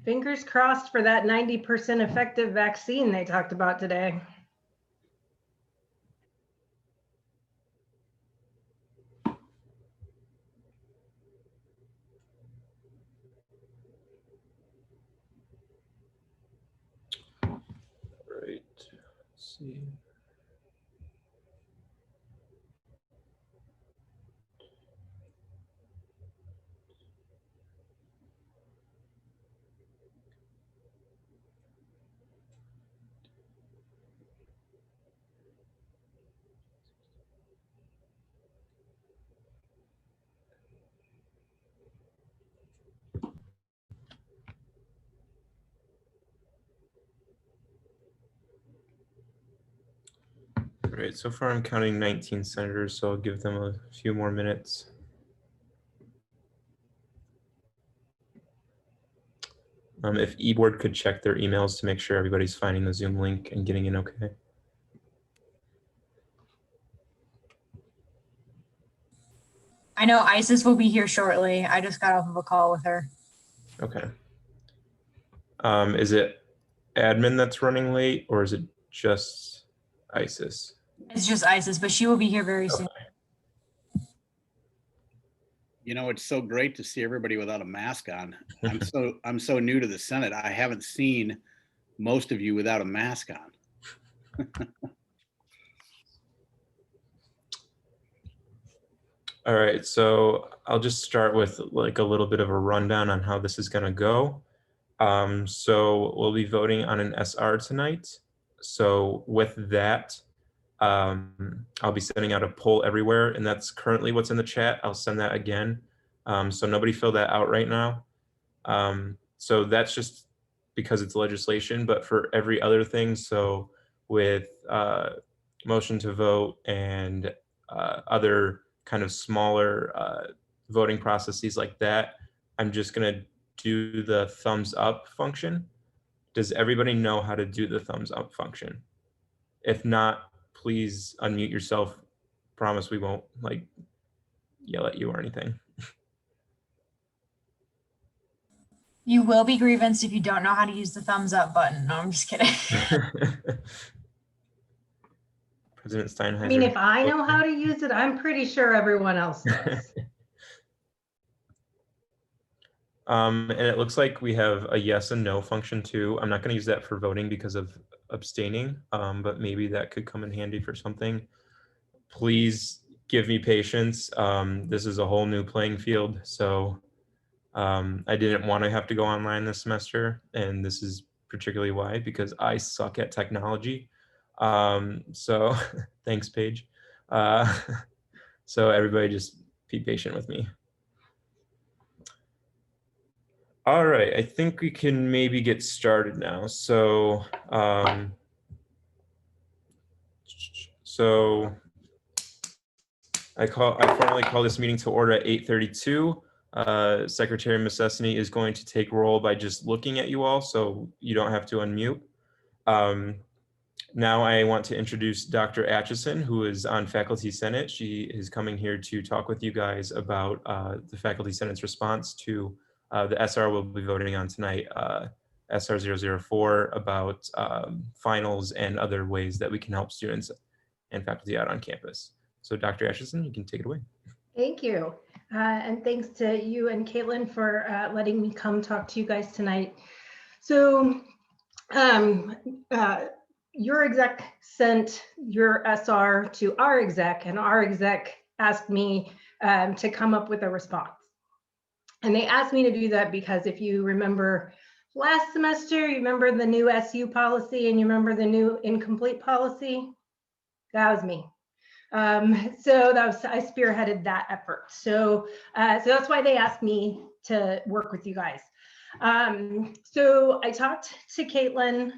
Fingers crossed for that 90% effective vaccine they talked about today. Right. Let's see. All right, so far I'm counting 19 senators, so I'll give them a few more minutes. If eBoard could check their emails to make sure everybody's finding the Zoom link and getting in okay. I know Isis will be here shortly. I just got off of a call with her. Okay. Is it admin that's running late, or is it just Isis? It's just Isis, but she will be here very soon. You know, it's so great to see everybody without a mask on. I'm so new to the Senate. I haven't seen most of you without a mask on. All right, so I'll just start with like a little bit of a rundown on how this is going to go. So we'll be voting on an SR tonight. So with that, I'll be sending out a poll everywhere, and that's currently what's in the chat. I'll send that again. So nobody fill that out right now. So that's just because it's legislation, but for every other thing, so with motion to vote and other kind of smaller voting processes like that, I'm just gonna do the thumbs up function. Does everybody know how to do the thumbs up function? If not, please unmute yourself. Promise we won't like yell at you or anything. You will be grievanced if you don't know how to use the thumbs up button. No, I'm just kidding. President Steinheiser. I mean, if I know how to use it, I'm pretty sure everyone else does. And it looks like we have a yes and no function too. I'm not going to use that for voting because of abstaining, but maybe that could come in handy for something. Please give me patience. This is a whole new playing field, so I didn't want to have to go online this semester, and this is particularly why, because I suck at technology. So thanks, Paige. So everybody just be patient with me. All right, I think we can maybe get started now. So, I formally call this meeting to order at 8:32. Secretary Messesny is going to take roll by just looking at you all, so you don't have to unmute. Now I want to introduce Dr. Atchison, who is on Faculty Senate. She is coming here to talk with you guys about the Faculty Senate's response to the SR we'll be voting on tonight, SR 004, about finals and other ways that we can help students and faculty out on campus. So Dr. Atchison, you can take it away. Thank you. And thanks to you and Caitlin for letting me come talk to you guys tonight. So your exec sent your SR to our exec, and our exec asked me to come up with a response. And they asked me to do that because if you remember last semester, you remember the new SU policy and you remember the new incomplete policy? That was me. So I spearheaded that effort. So that's why they asked me to work with you guys. So I talked to Caitlin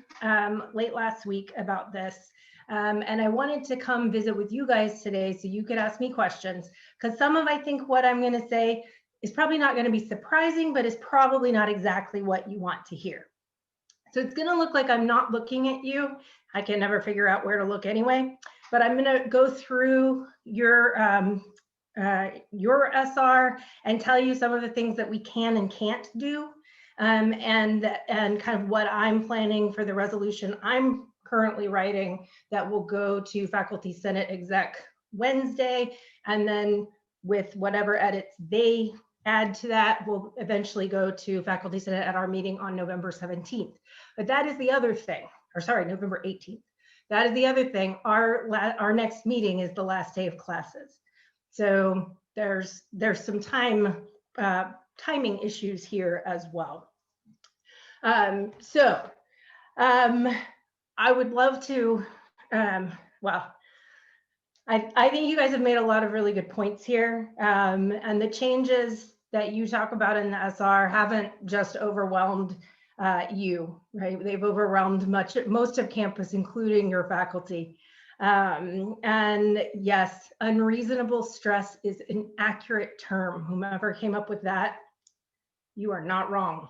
late last week about this, and I wanted to come visit with you guys today so you could ask me questions, because some of I think what I'm going to say is probably not going to be surprising, but is probably not exactly what you want to hear. So it's going to look like I'm not looking at you. I can never figure out where to look anyway, but I'm going to go through your SR and tell you some of the things that we can and can't do. and kind of what I'm planning for the resolution I'm currently writing that will go to Faculty Senate Exec Wednesday, and then with whatever edits they add to that will eventually go to Faculty Senate at our meeting on November 17th. But that is the other thing, or sorry, November 18th. That is the other thing. Our next meeting is the last day of classes. So there's some timing issues here as well. I would love to, well, I think you guys have made a lot of really good points here. And the changes that you talk about in the SR haven't just overwhelmed you, right? They've overwhelmed most of campus, including your faculty. And yes, unreasonable stress is an accurate term. Whomever came up with that, you are not wrong.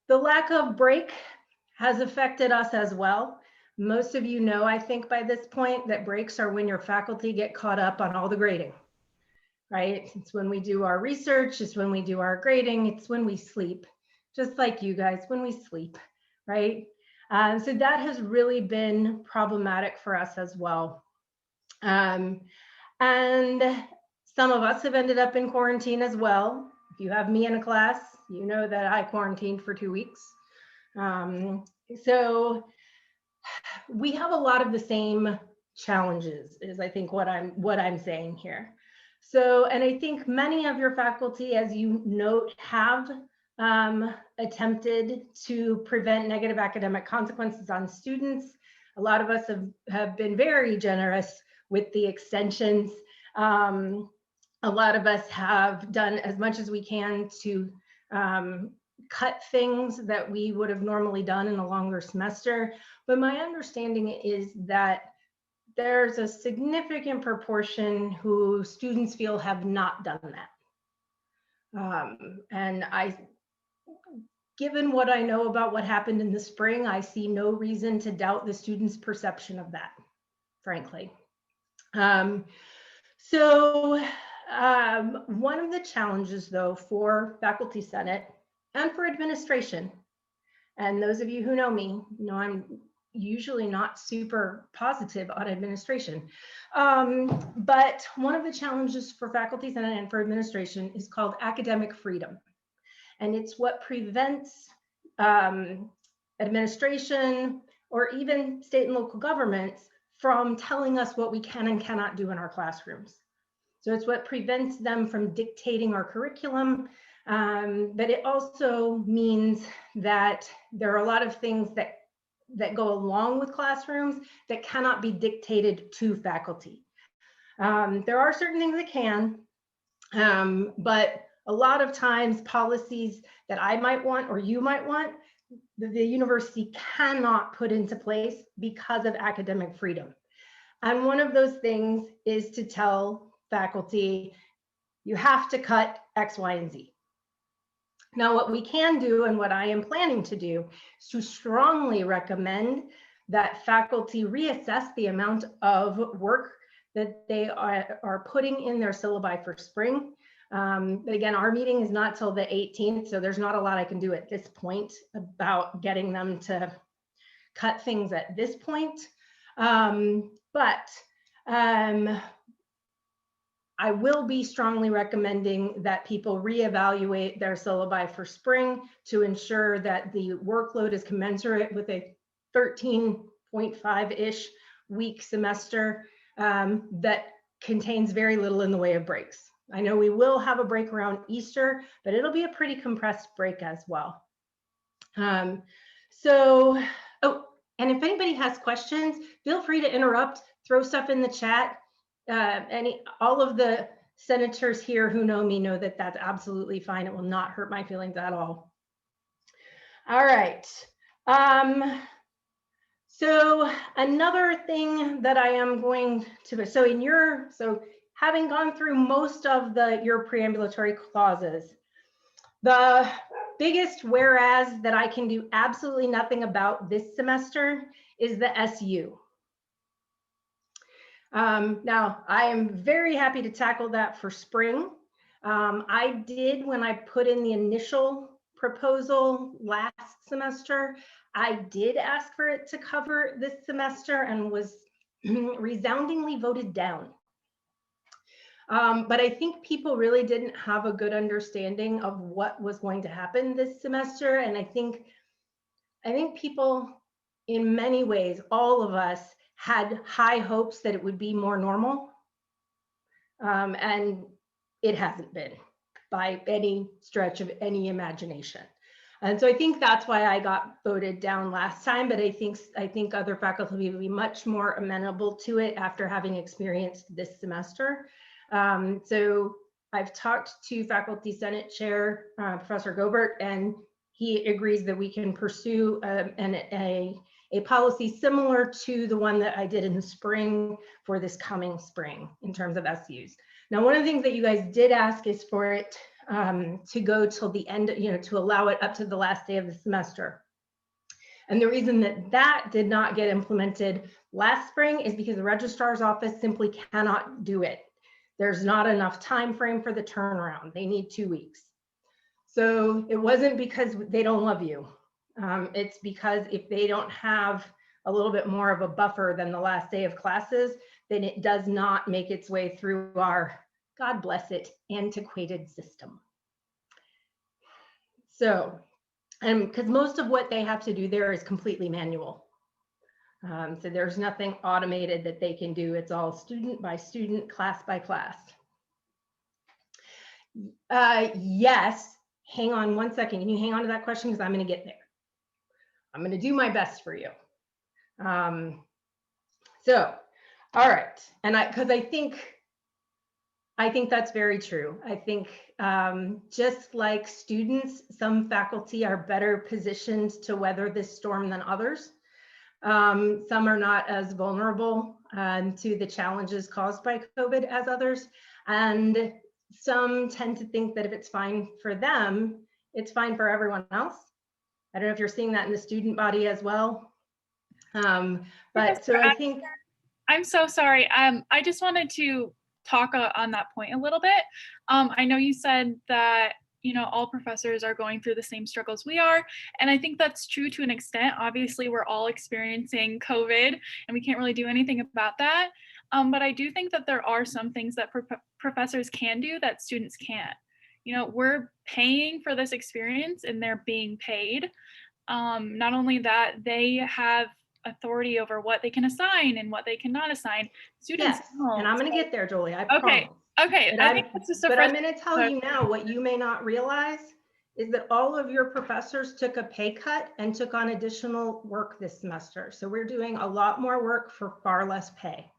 The lack of break has affected us as well. Most of you know, I think by this point, that breaks are when your faculty get caught up on all the grading, right? It's when we do our research, it's when we do our grading, it's when we sleep, just like you guys, when we sleep, right? So that has really been problematic for us as well. And some of us have ended up in quarantine as well. If you have me in a class, you know that I quarantined for 2 weeks. So we have a lot of the same challenges, is I think what I'm saying here. So, and I think many of your faculty, as you note, have attempted to prevent negative academic consequences on students. A lot of us have been very generous with the extensions. A lot of us have done as much as we can to cut things that we would have normally done in a longer semester. But my understanding is that there's a significant proportion who students feel have not done that. And given what I know about what happened in the spring, I see no reason to doubt the students' perception of that, frankly. One of the challenges, though, for Faculty Senate and for administration, and those of you who know me, know I'm usually not super positive on administration, but one of the challenges for Faculty Senate and for administration is called academic freedom. And it's what prevents administration or even state and local governments from telling us what we can and cannot do in our classrooms. So it's what prevents them from dictating our curriculum, but it also means that there are a lot of things that go along with classrooms that cannot be dictated to faculty. There are certain things that can, but a lot of times policies that I might want or you might want, the university cannot put into place because of academic freedom. And one of those things is to tell faculty, you have to cut X, Y, and Z. Now, what we can do and what I am planning to do is to strongly recommend that faculty reassess the amount of work that they are putting in their syllabi for spring. But again, our meeting is not till the 18th, so there's not a lot I can do at this point about getting them to cut things at this point. I will be strongly recommending that people reevaluate their syllabi for spring to ensure that the workload is commensurate with a 13.5-ish week semester that contains very little in the way of breaks. I know we will have a break around Easter, but it'll be a pretty compressed break as well. And if anybody has questions, feel free to interrupt, throw stuff in the chat. All of the senators here who know me know that that's absolutely fine. It will not hurt my feelings at all. All right. So another thing that I am going to, so having gone through most of your preambulatory clauses, the biggest whereas that I can do absolutely nothing about this semester is the SU. Now, I am very happy to tackle that for spring I did, when I put in the initial proposal last semester, I did ask for it to cover this semester and was resoundingly voted down. But I think people really didn't have a good understanding of what was going to happen this semester. And I think people, in many ways, all of us had high hopes that it would be more normal. And it hasn't been by any stretch of any imagination. And so I think that's why I got voted down last time, but I think other faculty will be much more amenable to it after having experienced this semester. So I've talked to Faculty Senate Chair, Professor Gobert, and he agrees that we can pursue a policy similar to the one that I did in the spring for this coming spring in terms of SUs. Now, one of the things that you guys did ask is for it to go till the end, to allow it up to the last day of the semester. And the reason that that did not get implemented last spring is because the registrar's office simply cannot do it. There's not enough time frame for the turnaround. They need 2 weeks. So it wasn't because they don't love you. It's because if they don't have a little bit more of a buffer than the last day of classes, then it does not make its way through our, God bless it, antiquated system. So, and because most of what they have to do there is completely manual. So there's nothing automated that they can do. It's all student by student, class by class. Yes, hang on one second. Can you hang on to that question? Because I'm going to get there. I'm going to do my best for you. So, all right. And because I think that's very true. I think just like students, some faculty are better positioned to weather this storm than others. Some are not as vulnerable to the challenges caused by COVID as others. And some tend to think that if it's fine for them, it's fine for everyone else. I don't know if you're seeing that in the student body as well. But so I think. I'm so sorry. I just wanted to talk on that point a little bit. I know you said that, all professors are going through the same struggles we are. And I think that's true to an extent. Obviously, we're all experiencing COVID and we can't really do anything about that. But I do think that there are some things that professors can do that students can't. We're paying for this experience and they're being paid. Not only that, they have authority over what they can assign and what they cannot assign. Students don't. And I'm going to get there, Jolie. I promise. Okay. I think that's just but I'm going to tell you now what you may not realize is that all of your professors took a pay cut and took on additional work this semester. So we're doing a lot more work for far less pay.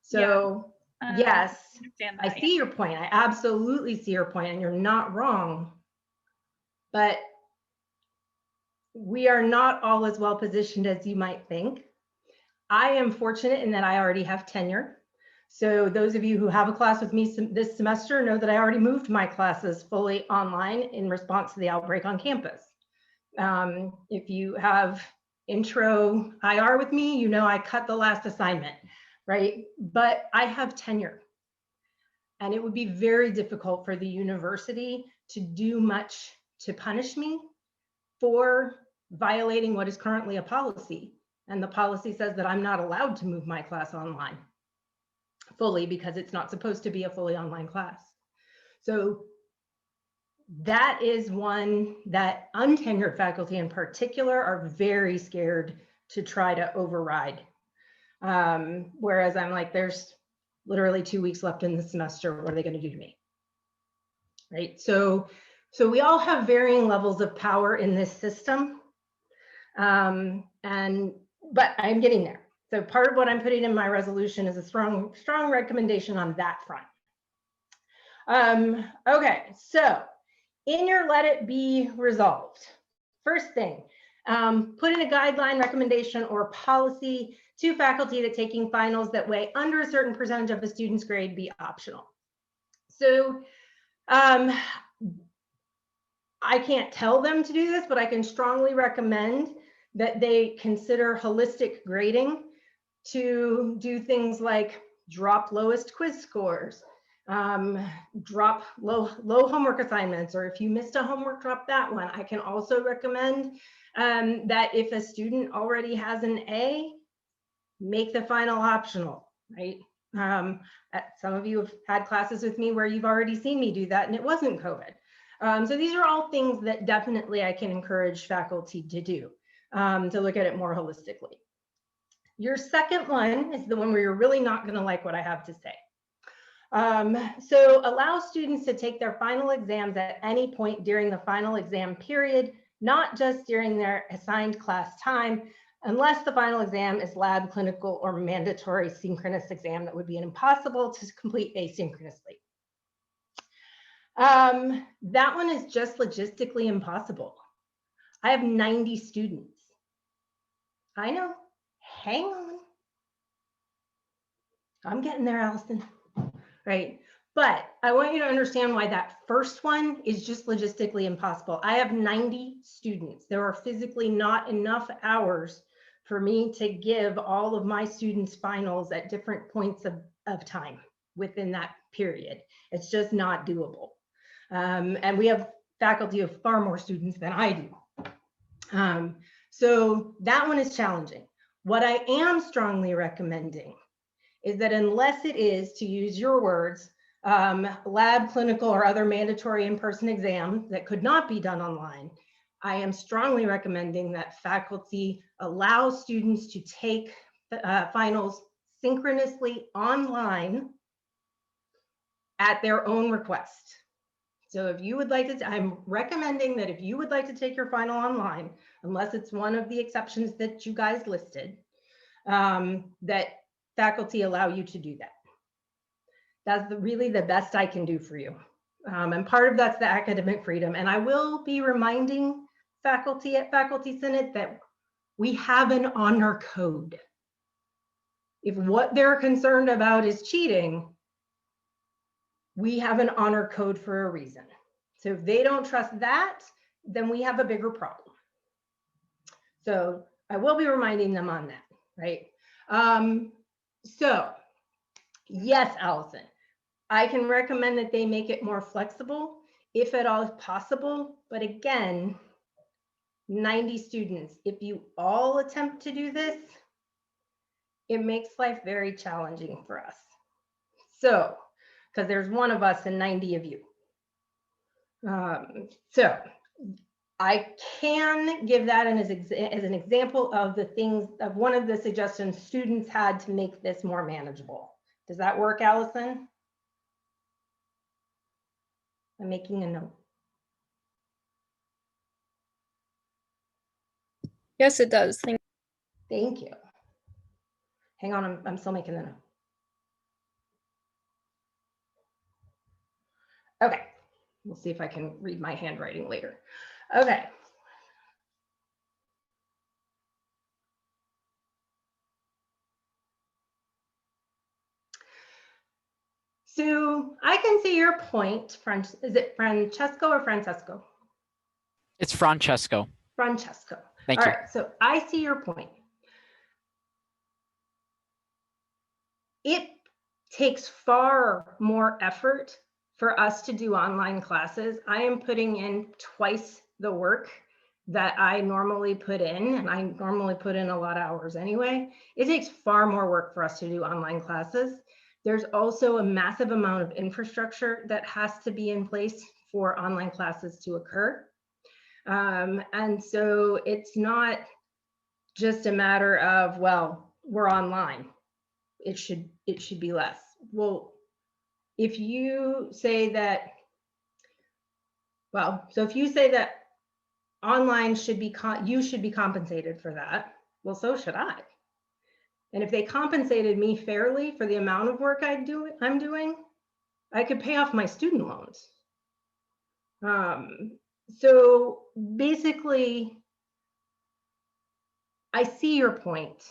So yes, I see your point. I absolutely see your point, and you're not wrong. But we are not all as well positioned as you might think. I am fortunate in that I already have tenure. So those of you who have a class with me this semester know that I already moved my classes fully online in response to the outbreak on campus. If you have intro IR with me, I cut the last assignment, right? But I have tenure. And it would be very difficult for the university to do much to punish me for violating what is currently a policy. And the policy says that I'm not allowed to move my class online fully because it's not supposed to be a fully online class. So that is one that untenured faculty in particular are very scared to try to override. Whereas I'm like, there's literally 2 weeks left in the semester. What are they going to do to me? Right. So we all have varying levels of power in this system. But I'm getting there. So part of what I'm putting in my resolution is a strong recommendation on that front. Okay, so in your let it be resolved, first thing, put in a guideline recommendation or policy to faculty that taking finals that weigh under a certain percentage of a student's grade be optional. So I can't tell them to do this, but I can strongly recommend that they consider holistic grading to do things like drop lowest quiz scores, drop low homework assignments, or if you missed a homework, drop that one. I can also recommend that if a student already has an A, make the final optional, right? Some of you have had classes with me where you've already seen me do that and it wasn't COVID. So these are all things that definitely I can encourage faculty to do, to look at it more holistically. Your second one is the one where you're really not going to like what I have to say. So allow students to take their final exams at any point during the final exam period, not just during their assigned class time, unless the final exam is lab, clinical, or mandatory synchronous exam that would be impossible to complete asynchronously. That one is just logistically impossible. I have 90 students. I know, hang on. I'm getting there, Allison, right? But I want you to understand why that first one is just logistically impossible. I have 90 students. There are physically not enough hours for me to give all of my students finals at different points of time within that period. It's just not doable. And we have faculty of far more students than I do. So that one is challenging. What I am strongly recommending is that unless it is, to use your words, lab, clinical, or other mandatory in-person exams that could not be done online, I am strongly recommending that faculty allow students to take finals synchronously online at their own request. So if you would like to, I'm recommending that if you would like to take your final online, unless it's one of the exceptions that you guys listed, that faculty allow you to do that. That's really the best I can do for you. And part of that's the academic freedom. And I will be reminding faculty at Faculty Senate that we have an honor code. If what they're concerned about is cheating, we have an honor code for a reason. So if they don't trust that, then we have a bigger problem. So I will be reminding them on that, right? So yes, Allison, I can recommend that they make it more flexible if at all possible. But again, 90 students, if you all attempt to do this, it makes life very challenging for us. So, because there's one of us and 90 of you. So I can give that as an example of the things, of one of the suggestions students had to make this more manageable. Does that work, Allison? I'm making a note. Yes, it does. Thank you. Hang on, I'm still making the note. Okay, we'll see if I can read my handwriting later. Okay. So I can see your point, is it Francesco or Francesco? It's Francesco. Francesco. Thank All you. right, so I see your point. It takes far more effort for us to do online classes. I am putting in twice the work that I normally put in, and I normally put in a lot of hours anyway. It takes far more work for us to do online classes. There's also a massive amount of infrastructure that has to be in place for online classes to occur. And so it's not just a matter of, well, we're online. It should be less. Well, if you say that, well, so if you say that online should be, you should be compensated for that, well, so should I. And if they compensated me fairly for the amount of work I'm doing, I could pay off my student loans. So basically, I see your point.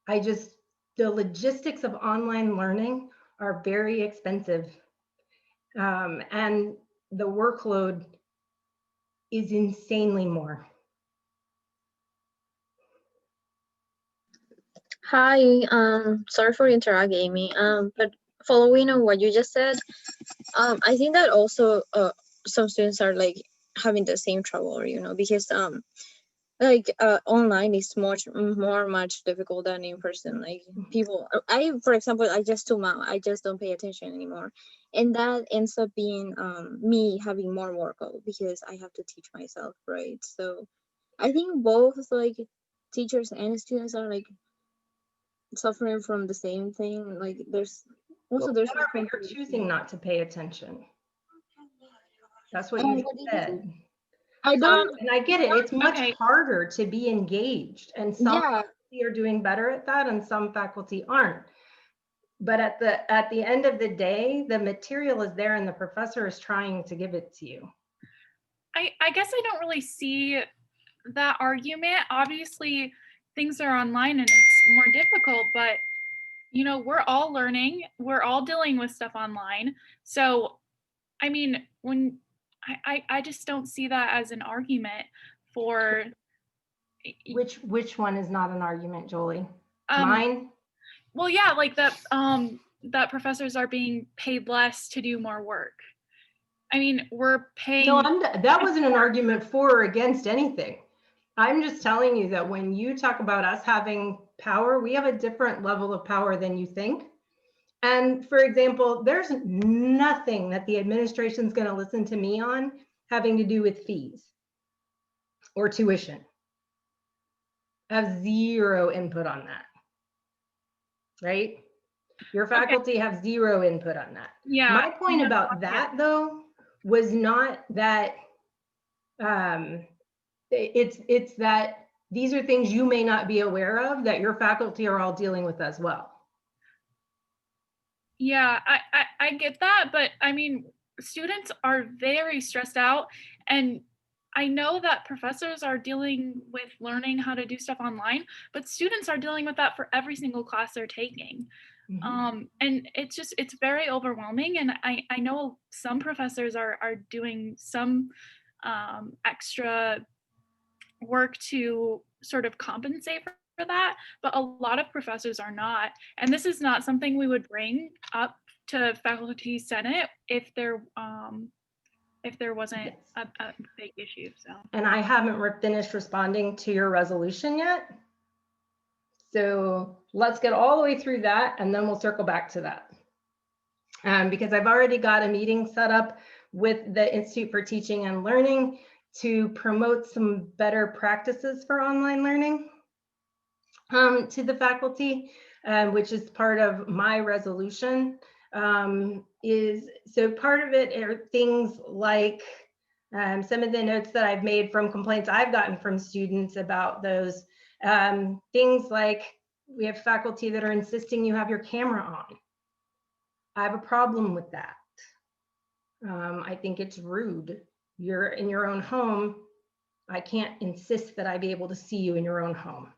The logistics of online learning are very expensive. And the workload is insanely more. Hi, sorry for interrupting, Amy. But following on what you just said, I think that also some students are like having the same trouble, because online is much difficult than in person. Like people, for example, I just tune out. I just don't pay attention anymore, and that ends up being me having more workload because I have to teach myself, right? So I think both like teachers and students are like suffering from the same thing. Like there's also there's However, you're choosing not to pay attention. That's what Oh, you what did you said. I don't. And I get it. It's much Okay. harder to be engaged, and some Yeah. faculty are doing better at that, and some faculty aren't. But at the end of the day, the material is there, and the professor is trying to give it to you. I guess I don't really see that argument. Obviously, things are online and it's more difficult, but we're all learning, we're all dealing with stuff online. So, I mean, when I just don't see that as an argument for Which one is not an argument, Jolie? um Mine? well, yeah, like that professors are being paid less to do more work. I mean, we're paying. No, that wasn't an argument for or against anything. I'm just telling you that when you talk about us having power, we have a different level of power than you think. And for example, there's nothing that the administration is going to listen to me on having to do with fees or tuition. I have zero input on that, right? Your faculty have zero input on that. Yeah. My point about that though was not that it's that these are things you may not be aware of that your faculty are all dealing with as well. Yeah, I get that, but I mean, students are very stressed out, and I know that professors are dealing with learning how to do stuff online, but students are dealing with that for every single class they're taking. And it's very overwhelming, and I know some professors are doing some extra work to sort of compensate for that, but a lot of professors are not. And this is not something we would bring up to faculty senate if there wasn't a big issue. So. And I haven't finished responding to your resolution yet. So let's get all the way through that, and then we'll circle back to that. Because I've already got a meeting set up with the Institute for Teaching and Learning to promote some better practices for online learning to the faculty, which is part of my resolution. So part of it are things like some of the notes that I've made from complaints I've gotten from students about those. Things like we have faculty that are insisting you have your camera on. I have a problem with that. I think it's rude. You're in your own home. I can't insist that I be able to see you in your own home.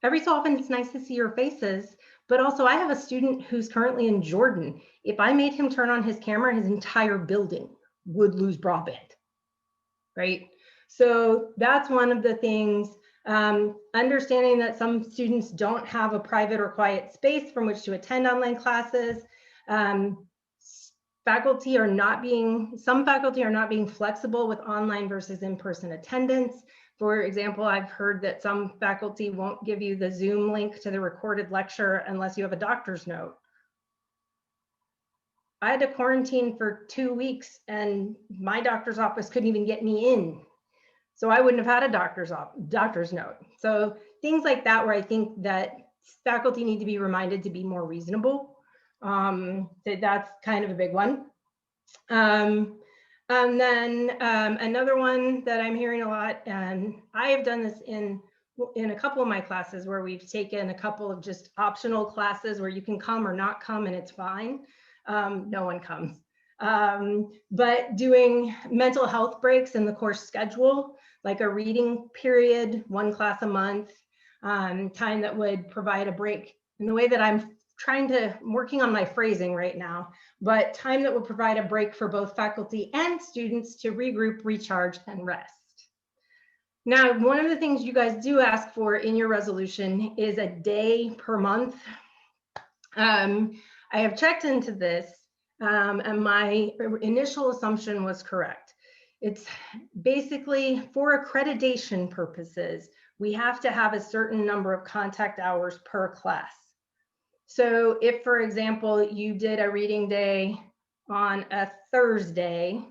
Every so often it's nice to see your faces, but also I have a student who's currently in Jordan. If I made him turn on his camera, his entire building would lose broadband, right? So that's one of the things, understanding that some students don't have a private or quiet space from which to attend online classes. Some faculty are not being flexible with online versus in-person attendance. For example, I've heard that some faculty won't give you the Zoom link to the recorded lecture unless you have a doctor's note. I had to quarantine for 2 weeks and my doctor's office couldn't even get me in. So I wouldn't have had a doctor's note. So things like that, where I think that faculty need to be reminded to be more reasonable. That's kind of a big one. And then another one that I'm hearing a lot, and I have done this in a couple of my classes where we've taken a couple of just optional classes where you can come or not come and it's fine. No one comes. But doing mental health breaks in the course schedule, like a reading period, 1 class a month, time that would provide a break. In the way that I'm working on my phrasing right now, but time that would provide a break for both faculty and students to regroup, recharge, and rest. Now, one of the things you guys do ask for in your resolution is a day per month I have checked into this, and my initial assumption was correct. It's basically for accreditation purposes, we have to have a certain number of contact hours per class. So if, for example, you did a reading day on a Thursday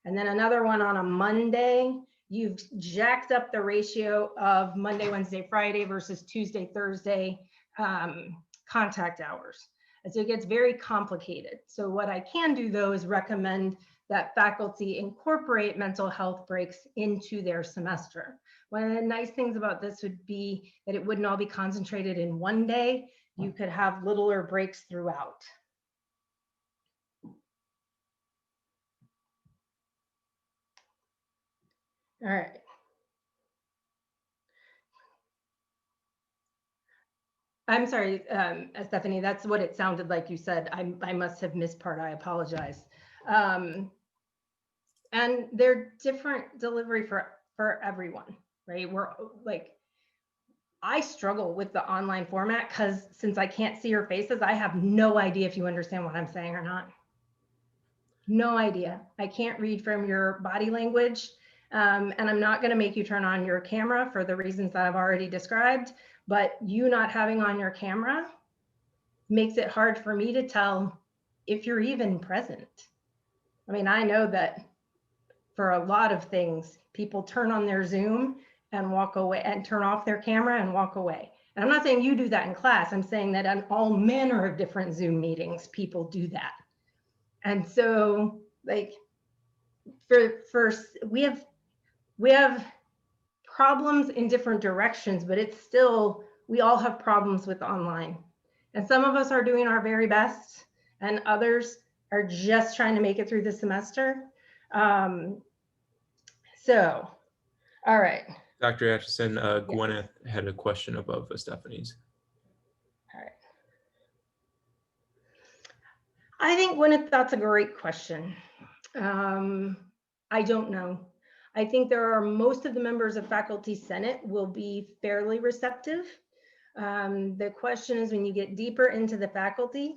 and then another one on a Monday, you've jacked up the ratio of Monday, Wednesday, Friday versus Tuesday, Thursday contact hours. And so it gets very complicated. So what I can do though is recommend that faculty incorporate mental health breaks into their semester. One of the nice things about this would be that it wouldn't all be concentrated in one day. You could have littler breaks throughout. All right. I'm sorry, Stephanie, that's what it sounded like you said. I must have missed part, I apologize. And they're different delivery for everyone, right? We're like, I struggle with the online format because since I can't see your faces, I have no idea if you understand what I'm saying or not. No idea. I can't read from your body language. And I'm not going to make you turn on your camera for the reasons that I've already described, but you not having on your camera makes it hard for me to tell if you're even present. I mean, I know that for a lot of things, people turn on their Zoom and walk away and turn off their camera and walk away. And I'm not saying you do that in class. I'm saying that on all manner of different Zoom meetings, people do that. And so like we have problems in different directions, but it's still, we all have problems with online. And some of us are doing our very best and others are just trying to make it through the semester. So, all right. Dr. Atchison, Gwyneth had a question above Stephanie's. All right. I think, Gwyneth, that's a great question. I don't know. I think there are most of the members of Faculty Senate will be fairly receptive. The question is when you get deeper into the faculty,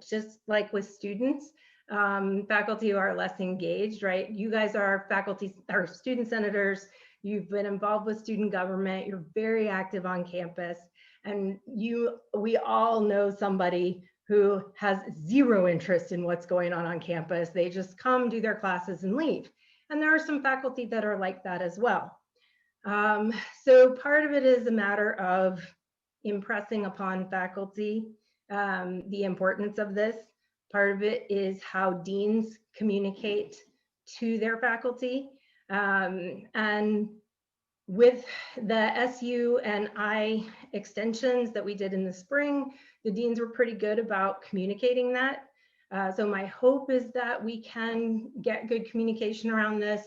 just like with students, faculty who are less engaged, right? You guys are faculty or student senators. You've been involved with student government. You're very active on campus. And we all know somebody who has zero interest in what's going on campus. They just come, do their classes and leave. And there are some faculty that are like that as well. So part of it is a matter of impressing upon faculty the importance of this. Part of it is how deans communicate to their faculty. And with the SU and I extensions that we did in the spring, the deans were pretty good about communicating that. So my hope is that we can get good communication around this,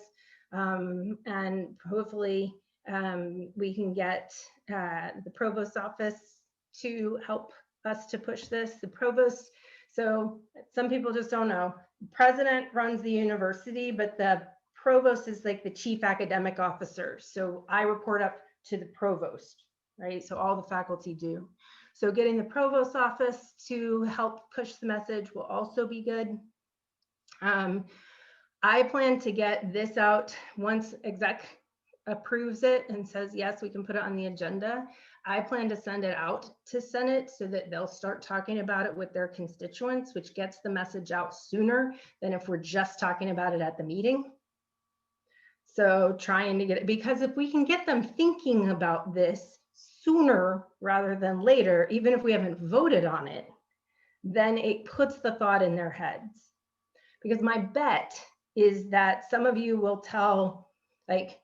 and hopefully we can get the provost office to help us to push this. The provost, so some people just don't know, the president runs the university, but the provost is like the chief academic officer. So I report up to the provost, right? So all the faculty do. So getting the provost office to help push the message will also be good. I plan to get this out once exec approves it and says, yes, we can put it on the agenda. I plan to send it out to Senate so that they'll start talking about it with their constituents, which gets the message out sooner than if we're just talking about it at the meeting. So trying to get it, because if we can get them thinking about this sooner rather than later, even if we haven't voted on it, then it puts the thought in their heads. Because my bet is that some of you will tell, like,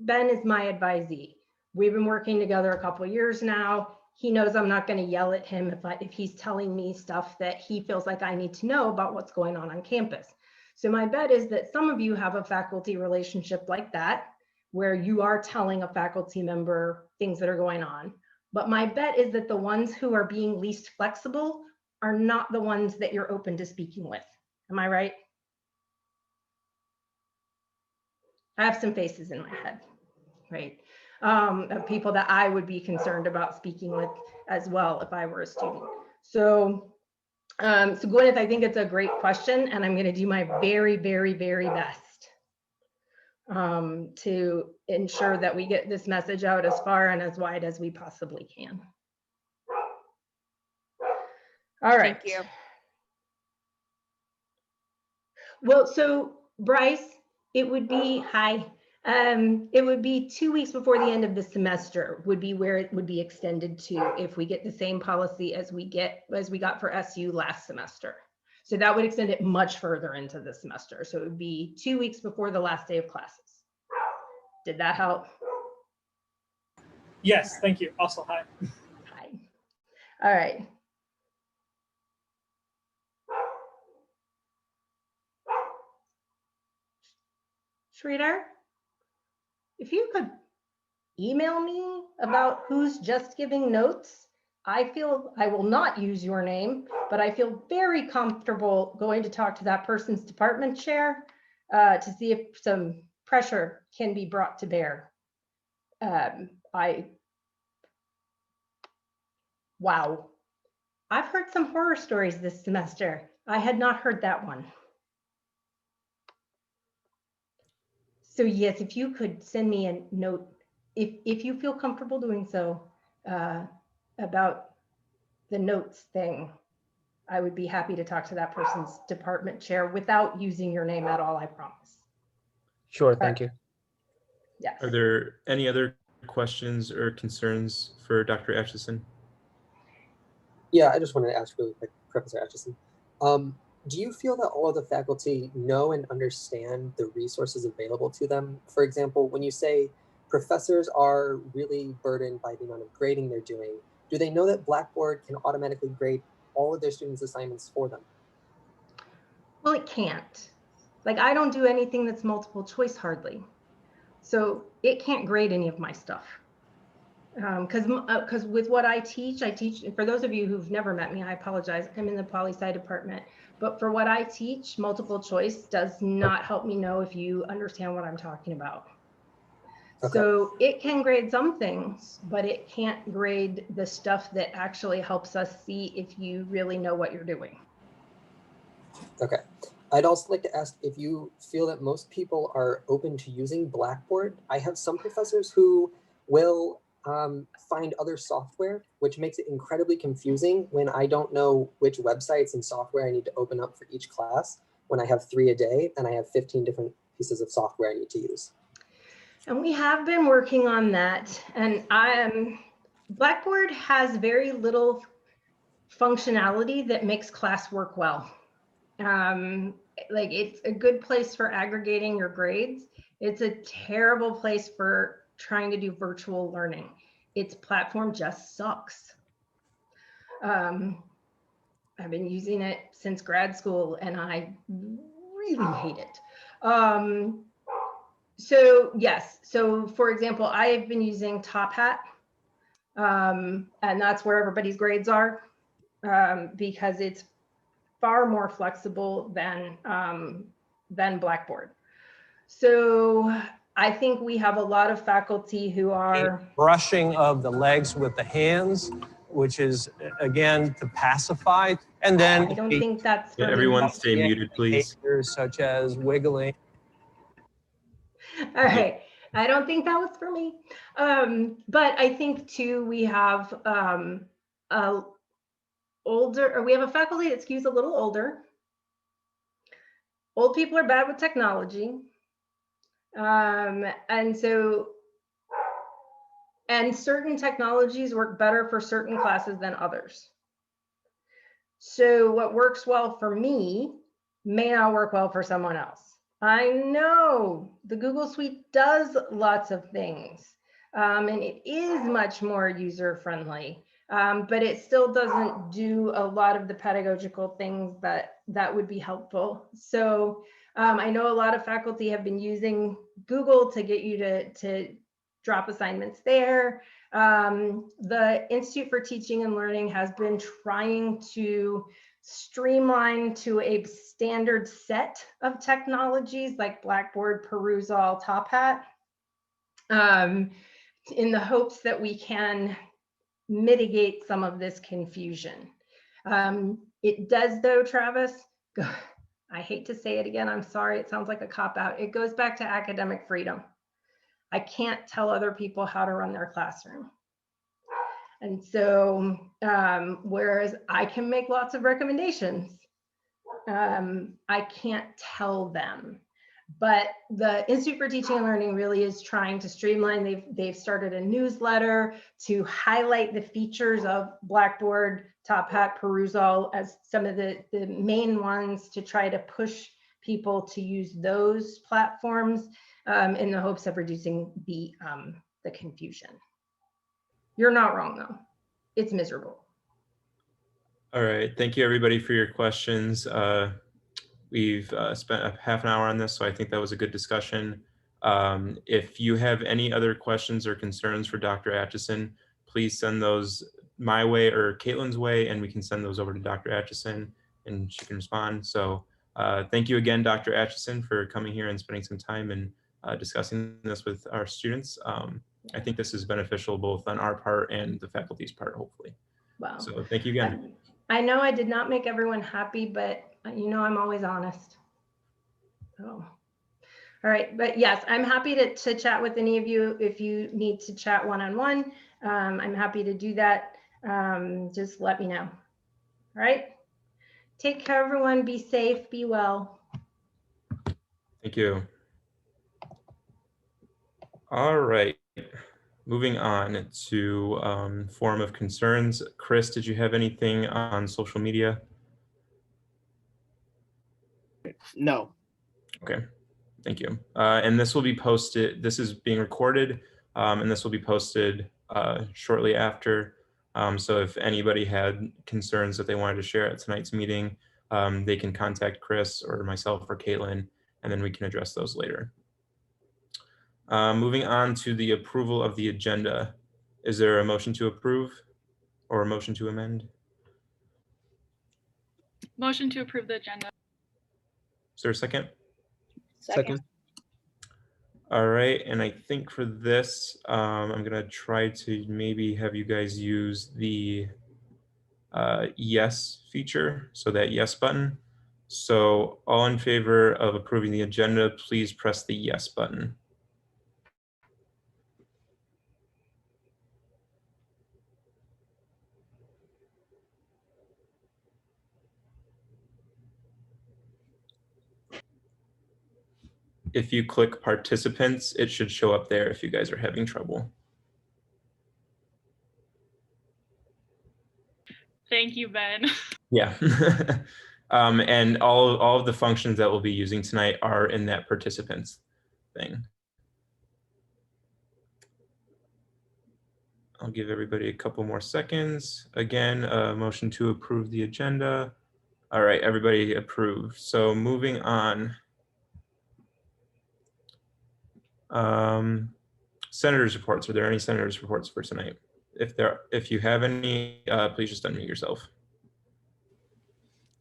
Ben is my advisee. We've been working together a couple of years now. He knows I'm not going to yell at him if he's telling me stuff that he feels like I need to know about what's going on campus. So my bet is that some of you have a faculty relationship like that, where you are telling a faculty member things that are going on. But my bet is that the ones who are being least flexible are not the ones that you're open to speaking with. Am I right? I have some faces in my head, right? of people that I would be concerned about speaking with as well if I were a student. So, so Gwyneth, I think it's a great question, and I'm going to do my very, very, very best to ensure that we get this message out as far and as wide as we possibly can. All right. Thank you. Well, so Bryce, it would be, it would be 2 weeks before the end of the semester would be where it would be extended to if we get the same policy as we got for SU last semester. So that would extend it much further into the semester. So it would be 2 weeks before the last day of classes. Did that help? Yes, thank you. Also, hi. Hi. All right. Sridhar, if you could email me about who's just giving notes, I feel I will not use your name, but I feel very comfortable going to talk to that person's department chair to see if some pressure can be brought to bear. Wow. I've heard some horror stories this semester. I had not heard that one. So yes, if you could send me a note, if you feel comfortable doing so, about the notes thing, I would be happy to talk to that person's department chair without using your name at all, I promise. Sure, thank you. Yes. Are there any other questions or concerns for Dr. Atchison? Yeah, I just wanted to ask really quick, Professor Atchison. Do you feel that all of the faculty know and understand the resources available to them? For example, when you say professors are really burdened by the amount of grading they're doing, do they know that Blackboard can automatically grade all of their students' assignments for them? Well, it can't. Like, I don't do anything that's multiple choice hardly. So it can't grade any of my stuff. Because with what I teach, for those of you who've never met me, I apologize, I'm in the poli-sci department, but for what I teach, multiple choice does not help me know if you understand what I'm talking about. Okay. So it can grade some things, but it can't grade the stuff that actually helps us see if you really know what you're doing. Okay. I'd also like to ask if you feel that most people are open to using Blackboard. I have some professors who will find other software, which makes it incredibly confusing when I don't know which websites and software I need to open up for each class. When I have 3 a day and I have 15 different pieces of software I need to use. And we have been working on that. And Blackboard has very little functionality that makes class work well. Like, it's a good place for aggregating your grades. It's a terrible place for trying to do virtual learning. Its platform just sucks. I've been using it since grad school and I really hate it. So yes, so for example, I've been using Top Hat, and that's where everybody's grades are, because it's far more flexible than Blackboard. So I think we have a lot of faculty who are brushing of the legs with the hands, which is again to pacify, and then I don't think that's Yeah, for everyone me. stay muted, please. behaviors such as wiggling. All right, I don't think that was for me. But I think too, we have we have a faculty that skews a little older. Old people are bad with technology. And certain technologies work better for certain classes than others. So what works well for me may not work well for someone else. I know the Google Suite does lots of things, and it is much more user-friendly, but it still doesn't do a lot of the pedagogical things that would be helpful. So I know a lot of faculty have been using Google to get you to drop assignments there. The Institute for Teaching and Learning has been trying to streamline to a standard set of technologies like Blackboard, Perusall, Top Hat, in the hopes that we can mitigate some of this confusion. It does though, Travis, I hate to say it again, I'm sorry, it sounds like a cop-out. It goes back to academic freedom. I can't tell other people how to run their classroom. And so, whereas I can make lots of recommendations, I can't tell them. But the Institute for Teaching and Learning really is trying to streamline. They've started a newsletter to highlight the features of Blackboard, Top Hat, Perusall as some of the main ones to try to push people to use those platforms in the hopes of reducing the confusion. You're not wrong though. It's miserable. All right, thank you everybody for your questions. We've spent a half an hour on this, so I think that was a good discussion. If you have any other questions or concerns for Dr. Atchison, please send those my way or Caitlin's way, and we can send those over to Dr. Atchison and she can respond. So thank you again, Dr. Atchison, for coming here and spending some time and discussing this with our students. I think this is beneficial both on our part and the faculty's part, hopefully. Wow. So thank you again. I know I did not make everyone happy, but you know, I'm always honest. So, all right, but yes, I'm happy to chat with any of you. If you need to chat one-on-one, I'm happy to do that. Just let me know. All right. Take care, everyone. Be safe, be well. Thank you. All right. Moving on to forum of concerns. Chris, did you have anything on social media? No. Okay, thank you. And this will be posted, this is being recorded, and this will be posted shortly after. So if anybody had concerns that they wanted to share at tonight's meeting, they can contact Chris or myself or Caitlin, and then we can address those later. Moving on to the approval of the agenda. Is there a motion to approve or a motion to amend? Motion to approve the agenda. Is there a second? Second. All right, and I think for this, I'm gonna try to maybe have you guys use the yes feature, so that yes button. So all in favor of approving the agenda, please press the yes button. If you click participants, it should show up there if you guys are having trouble. Thank you, Ben. Yeah. And all of the functions that we'll be using tonight are in that participants thing. I'll give everybody a couple more seconds. Again, a motion to approve the agenda. All right, everybody approved. So moving on. Senators reports. Are there any senators reports for tonight? If you have any, please just unmute yourself.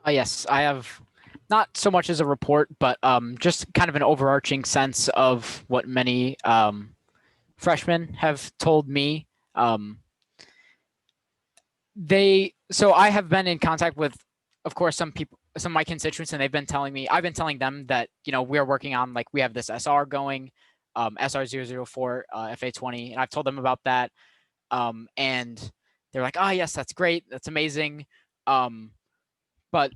Yes, I have not so much as a report, but just kind of an overarching sense of what many freshmen have told me. So I have been in contact with, of course, some of my constituents, and they've been telling me, I've been telling them that, you know, we're working on, like, we have this SR going, SR004, FA20, and I've told them about that. And they're like, oh, yes, that's great. That's amazing. But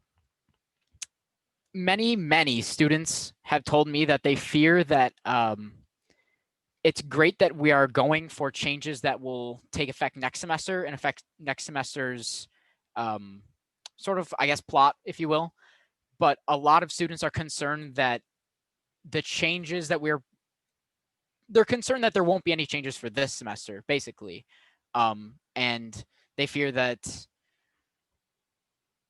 many students have told me that they fear that it's great that we are going for changes that will take effect next semester and affect next semester's sort of, I guess, plot, if you will. But a lot of students are concerned that the changes that they're concerned that there won't be any changes for this semester, basically. And they fear that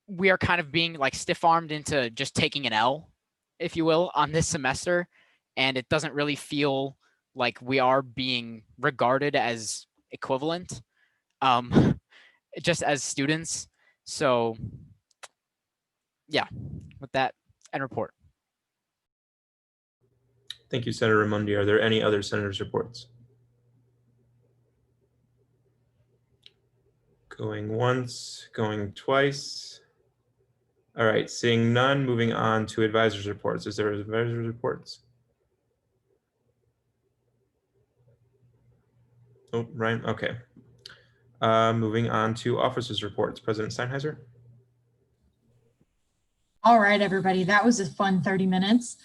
we are kind of being like stiff-armed into just taking an L, if you will, on this semester. And it doesn't really feel like we are being regarded as equivalent, just as students. So yeah, with that, end report. Thank you, Senator Raimondi. Are there any other senators' reports? Going once, going twice. All right, seeing none, moving on to advisors reports. Is there advisors reports? Oh, Ryan, okay. Moving on to officers reports. President Steinheiser. All right, everybody, that was a fun 30 minutes.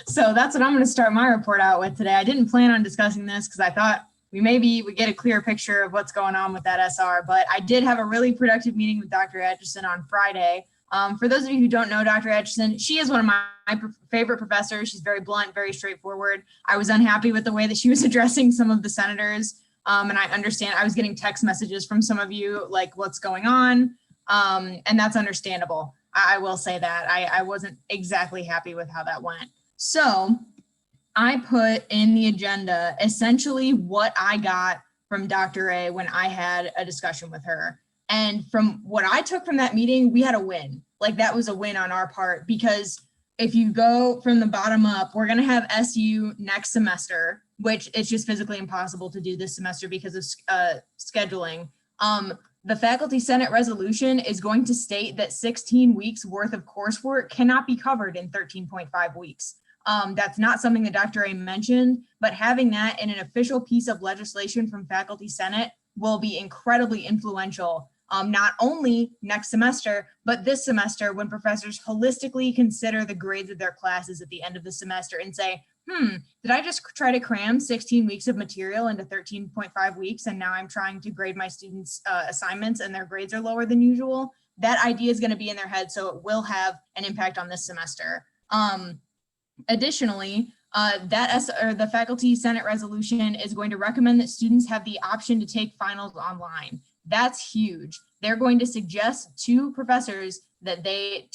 So that's what I'm going to start my report out with today. I didn't plan on discussing this because I thought we maybe would get a clear picture of what's going on with that SR, but I did have a really productive meeting with Dr. Atchison on Friday. For those of you who don't know Dr. Atchison, she is one of my favorite professors. She's very blunt, very straightforward. I was unhappy with the way that she was addressing some of the senators. And I understand I was getting text messages from some of you like what's going on. And that's understandable. I will say that I wasn't exactly happy with how that went. So I put in the agenda essentially what I got from Dr. A when I had a discussion with her. And from what I took from that meeting, we had a win. Like that was a win on our part, because if you go from the bottom up, we're going to have SU next semester, which it's just physically impossible to do this semester because of scheduling. The Faculty Senate resolution is going to state that 16 weeks worth of coursework cannot be covered in 13.5 weeks. That's not something that Dr. A mentioned, but having that in an official piece of legislation from Faculty Senate will be incredibly influential, not only next semester, but this semester when professors holistically consider the grades of their classes at the end of the semester and say, did I just try to cram 16 weeks of material into 13.5 weeks and now I'm trying to grade my students' assignments and their grades are lower than usual? That idea is going to be in their head, so it will have an impact on this semester. Additionally, the Faculty Senate resolution is going to recommend that students have the option to take finals online. That's huge. They're going to suggest to professors that they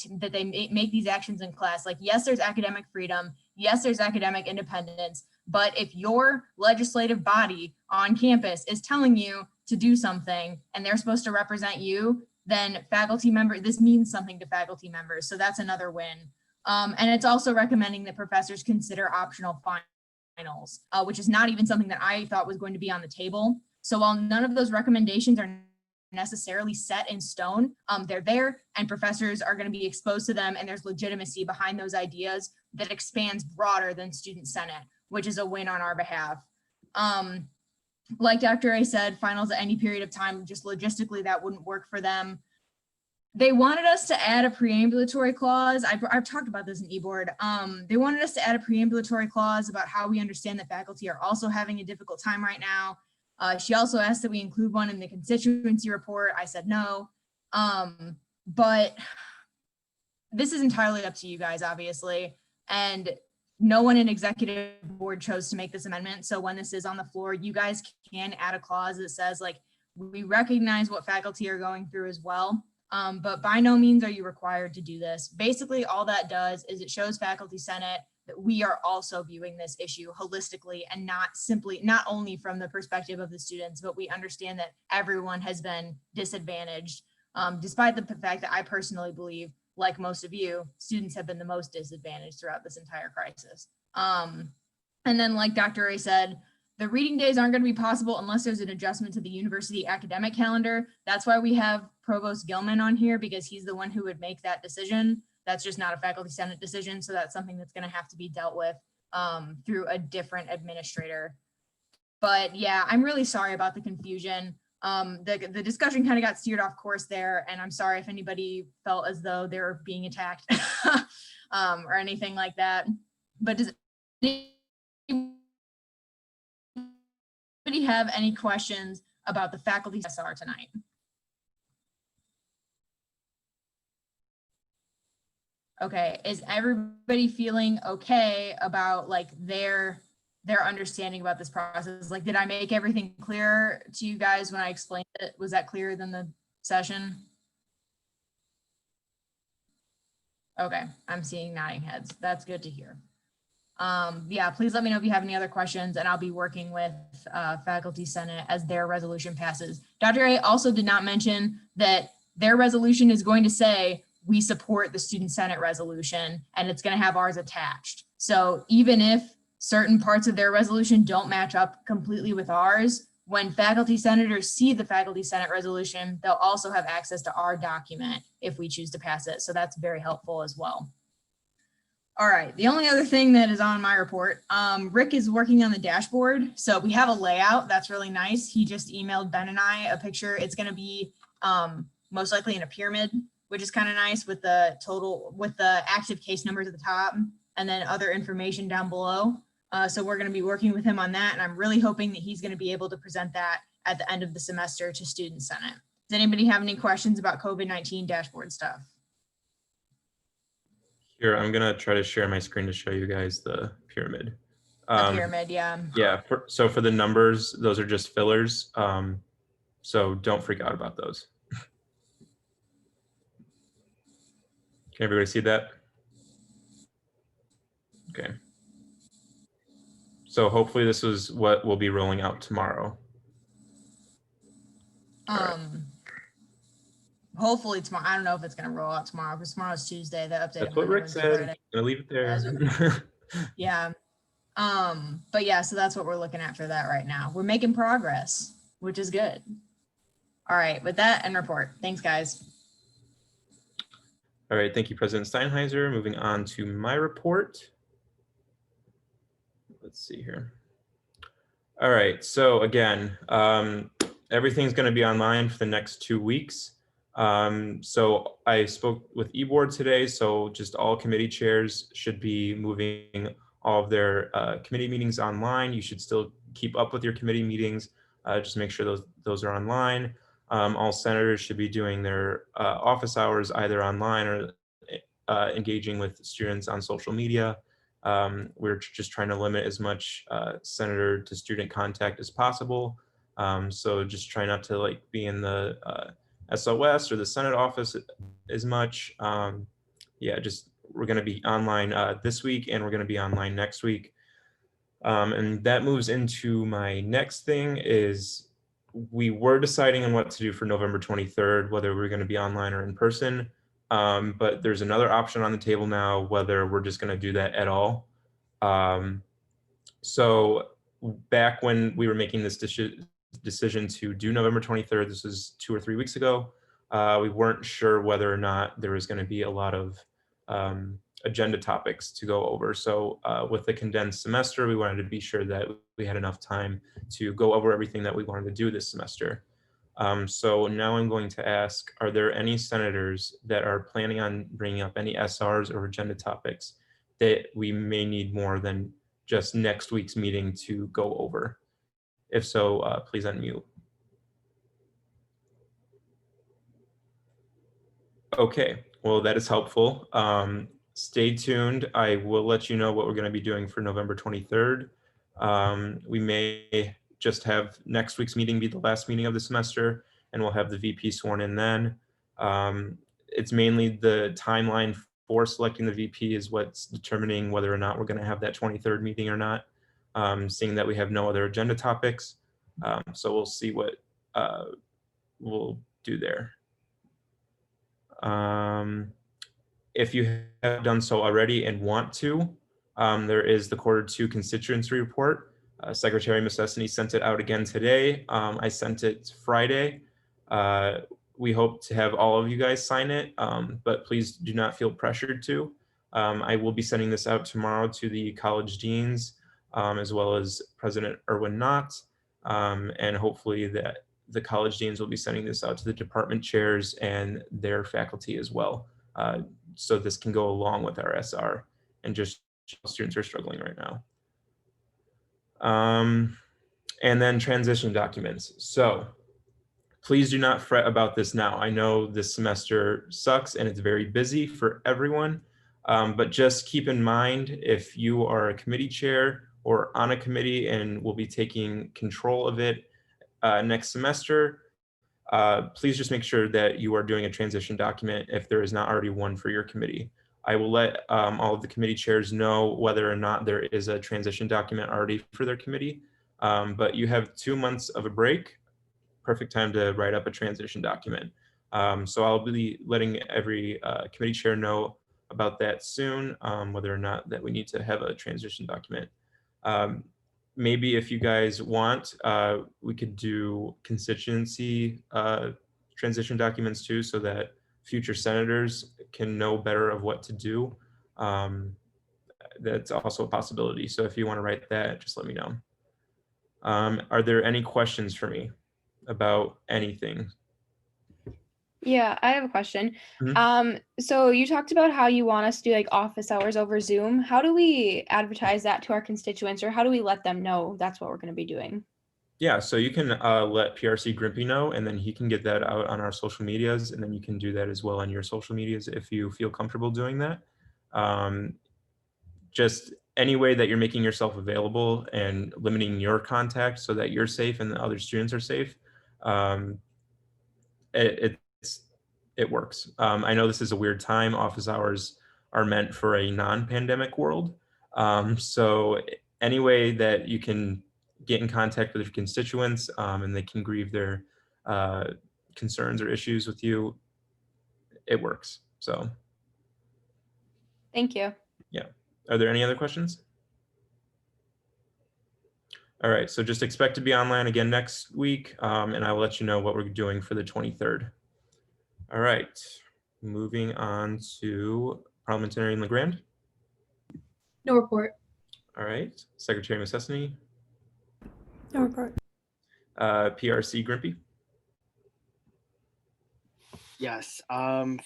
make these actions in class. Like, yes, there's academic freedom. Yes, there's academic independence. But if your legislative body on campus is telling you to do something and they're supposed to represent you, then faculty members, this means something to faculty members. So that's another win. And it's also recommending that professors consider optional finals, which is not even something that I thought was going to be on the table. So while none of those recommendations are necessarily set in stone, they're there and professors are going to be exposed to them, and there's legitimacy behind those ideas that expands broader than Student Senate, which is a win on our behalf. Like Dr. A said, finals at any period of time, just logistically that wouldn't work for them. They wanted us to add a preambulatory clause. I've talked about this in eBoard. They wanted us to add a preambulatory clause about how we understand that faculty are also having a difficult time right now. She also asked that we include one in the constituency report. I said no. But this is entirely up to you guys, obviously. And no one in executive board chose to make this amendment. So when this is on the floor, you guys can add a clause that says, like, we recognize what faculty are going through as well. But by no means are you required to do this. Basically, all that does is it shows Faculty Senate that we are also viewing this issue holistically and not only from the perspective of the students, but we understand that everyone has been disadvantaged, despite the fact that I personally believe, like most of you, students have been the most disadvantaged throughout this entire crisis. And then, like Dr. A said, the reading days aren't going to be possible unless there's an adjustment to the university academic calendar. That's why we have Provost Gilman on here, because he's the one who would make that decision. That's just not a Faculty Senate decision. So that's something that's going to have to be dealt with through a different administrator. But yeah, I'm really sorry about the confusion. The discussion kind of got steered off course there, and I'm sorry if anybody felt as though they were being attacked or anything like that. But does anybody have any questions about the faculty SR tonight? Okay, is everybody feeling okay about like their understanding about this process? Like, did I make everything clear to you guys when I explained it? Was that clearer than the session? Okay, I'm seeing nodding heads. That's good to hear. Yeah, please let me know if you have any other questions, and I'll be working with Faculty Senate as their resolution passes. Dr. A also did not mention that their resolution is going to say, we support the Student Senate resolution, and it's going to have ours attached. So even if certain parts of their resolution don't match up completely with ours, when faculty senators see the faculty senate resolution, they'll also have access to our document if we choose to pass it. So that's very helpful as well. All right, the only other thing that is on my report, Rick is working on the dashboard. So we have a layout that's really nice. He just emailed Ben and I a picture. It's gonna be most likely in a pyramid, which is kind of nice with the total, with the active case numbers at the top and then other information down below. So we're gonna be working with him on that. And I'm really hoping that he's gonna be able to present that at the end of the semester to Student Senate. Does anybody have any questions about COVID-19 dashboard stuff? Here, I'm gonna try to share my screen to show you guys the pyramid. The pyramid, yeah. Yeah, so for the numbers, those are just fillers. So don't freak out about those. Can everybody see that? Okay. So hopefully this is what will be rolling out tomorrow. Hopefully tomorrow. I don't know if it's gonna roll out tomorrow because tomorrow's Tuesday. The update. That's what Rick said. Gonna leave it there. Yeah. But yeah, so that's what we're looking at for that right now. We're making progress, which is good. All right, with that and report. Thanks, guys. All right, thank you, President Steinheiser. Moving on to my report. Let's see here. All right, so again, everything's gonna be online for the next 2 weeks. So I spoke with eBoard today, so just all committee chairs should be moving all of their committee meetings online. You should still keep up with your committee meetings, just make sure those are online. All senators should be doing their office hours either online or engaging with students on social media. We're just trying to limit as much senator to student contact as possible. So just try not to like be in the SOS or the Senate office as much. Yeah, just we're going to be online this week and we're going to be online next week. And that moves into my next thing is we were deciding on what to do for November 23rd, whether we're going to be online or in person. But there's another option on the table now, whether we're just going to do that at all. So back when we were making this decision to do November 23rd, this is 2 or 3 weeks ago, we weren't sure whether or not there was going to be a lot of agenda topics to go over. So with the condensed semester, we wanted to be sure that we had enough time to go over everything that we wanted to do this semester. So now I'm going to ask, are there any senators that are planning on bringing up any SRs or agenda topics that we may need more than just next week's meeting to go over? If so, please unmute. Okay, well, that is helpful. Stay tuned. I will let you know what we're going to be doing for November 23rd. We may just have next week's meeting be the last meeting of the semester, and we'll have the VP sworn in then. It's mainly the timeline for selecting the VP is what's determining whether or not we're going to have that 23rd meeting or not, seeing that we have no other agenda topics. So we'll see what we'll do there. If you have done so already and want to, there is the Q2 constituency report. Secretary Missessany sent it out again today. I sent it Friday. We hope to have all of you guys sign it, but please do not feel pressured to. I will be sending this out tomorrow to the college deans, as well as President Erwin Knott, and hopefully that the college deans will be sending this out to the department chairs and their faculty as well. So this can go along with our SR and just students are struggling right now. And then transition documents. So please do not fret about this now. I know this semester sucks and it's very busy for everyone, but just keep in mind if you are a committee chair or on a committee and will be taking control of it next semester, please just make sure that you are doing a transition document if there is not already one for your committee. I will let all of the committee chairs know whether or not there is a transition document already for their committee, but you have 2 months of a break, perfect time to write up a transition document. So I'll be letting every committee chair know about that soon, whether or not that we need to have a transition document. maybe if you guys want, we could do constituency transition documents too, so that future senators can know better of what to do. That's also a possibility. So if you want to write that, just let me know. Are there any questions for me about anything? Yeah, I have a question. Mhm. So you talked about how you want us to do like office hours over Zoom. How do we advertise that to our constituents, or how do we let them know that's what we're going to be doing? Yeah, so you can let PRC Grimpy know, and then he can get that out on our social medias, and then you can do that as well on your social medias if you feel comfortable doing that. Just any way that you're making yourself available and limiting your contact so that you're safe and the other students are safe, it works. I know this is a weird time. Office hours are meant for a non-pandemic world. So any way that you can get in contact with your constituents and they can grieve their concerns or issues with you, it works. So Thank you. yeah. Are there any other questions? All right, so just expect to be online again next week, and I will let you know what we're doing for the 23rd. All right, moving on to Parliamentarian LeGrand. No report. All right, Secretary Messesny. No report. PRC Grimpy. Yes.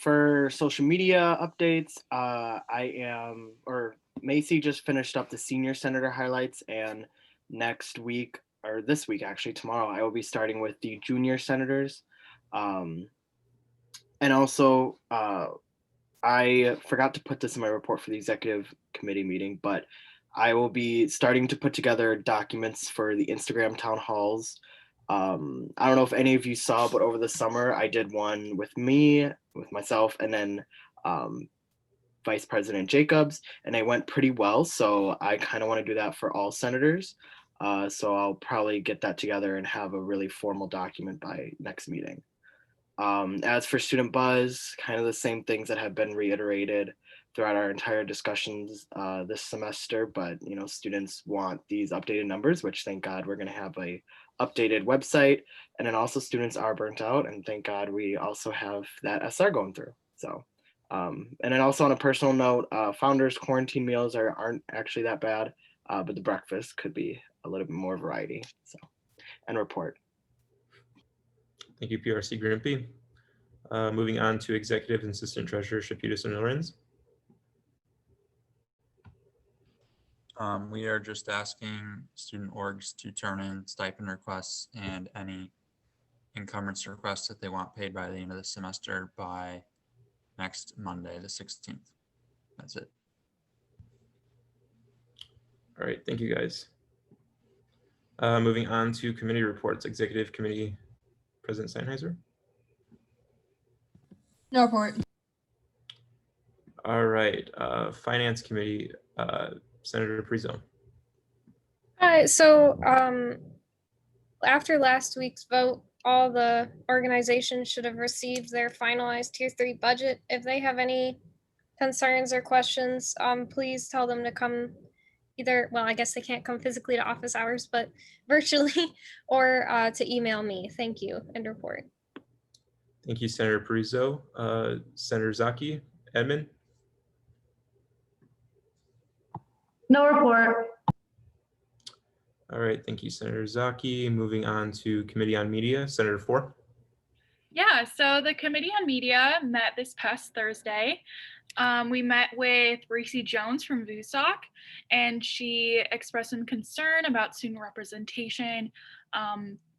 For social media updates, Macy just finished up the senior senator highlights, and next week, or this week actually, tomorrow, I will be starting with the junior senators. And also, I forgot to put this in my report for the executive committee meeting, but I will be starting to put together documents for the Instagram town halls. I don't know if any of you saw, but over the summer I did one with myself, and then Vice President Jacobs, and it went pretty well. So I kind of want to do that for all senators. So I'll probably get that together and have a really formal document by next meeting. As for Student Buzz, kind of the same things that have been reiterated throughout our entire discussions this semester, but students want these updated numbers, which thank God we're going to have a updated website. And then also students are burnt out, and thank God we also have that SR going through. So, and then also on a personal note, founders quarantine meals aren't actually that bad, but the breakfast could be a little bit more variety. So, and report. Thank you, PRC Grimpy. Moving on to Executive and Assistant Treasurer Shapitas and Lorenz. We are just asking student orgs to turn in stipend requests and any encumbrance requests that they want paid by the end of the semester by next Monday, the 16th. That's it. All right, thank you guys. Moving on to committee reports, Executive Committee President Sennheiser. No report. All right, Finance Committee, Senator Prizo. So after last week's vote, all the organizations should have received their finalized Tier 3 budget. If they have any concerns or questions, please tell them to come either, well, I guess they can't come physically to office hours, but virtually, or to email me. Thank you, and report. Thank you, Senator Prizo. Senator Zaki, Edmund. No report. All right, thank you, Senator Zaki. Moving on to Committee on Media, Senator Four. Yeah, so the Committee on Media met this past Thursday. We met with Reese Jones from VUSOC, and she expressed some concern about student representation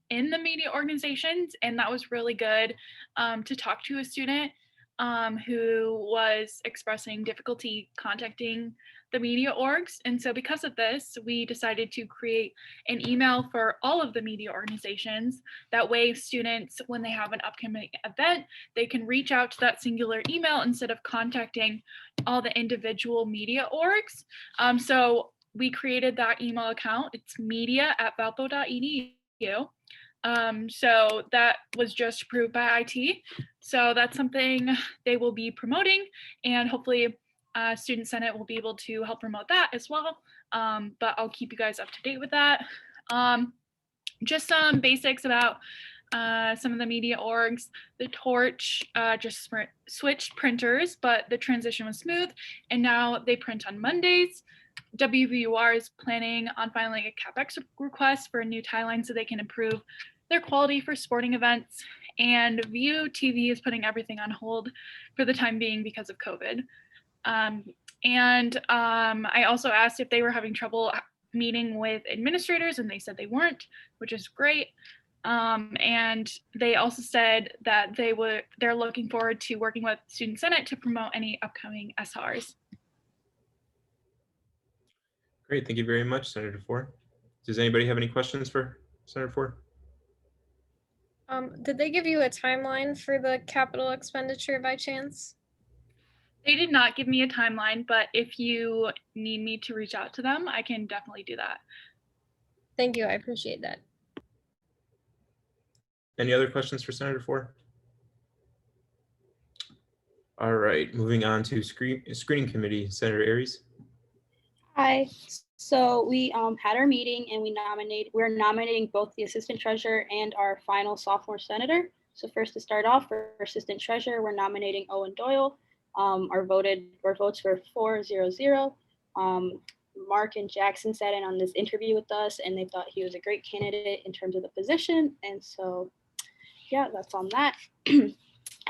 in the media organizations, and that was really good to talk to a student who was expressing difficulty contacting the media orgs. And so because of this, we decided to create an email for all of the media organizations. That way students, when they have an upcoming event, they can reach out to that singular email instead of contacting all the individual media orgs. So we created that email account. It's media@valpo.edu. So that was just approved by IT. So that's something they will be promoting, and hopefully Student Senate will be able to help promote that as well. but I'll keep you guys up to date with that. Just some basics about some of the media orgs. The Torch just switched printers, but the transition was smooth, and now they print on Mondays. WVUR is planning on filing a CapEx request for a new tie line so they can improve their quality for sporting events. And View TV is putting everything on hold for the time being because of COVID. I also asked if they were having trouble meeting with administrators, and they said they weren't, which is great. And they also said that they're looking forward to working with Student Senate to promote any upcoming SRs. Great, thank you very much, Senator Ford. Does anybody have any questions for Senator Ford? Did they give you a timeline for the capital expenditure by chance? They did not give me a timeline, but if you need me to reach out to them, I can definitely do that. Thank you, I appreciate that. Any other questions for Senator Ford? All right, moving on to screening committee, Senator Aries. Hi. So we had our meeting and we're nominating both the assistant treasurer and our final sophomore senator. So first, to start off, for assistant treasurer, we're nominating Owen Doyle. Our votes were 4-0-0. Mark and Jackson sat in on this interview with us, and they thought he was a great candidate in terms of the position. And so, yeah, that's on that. And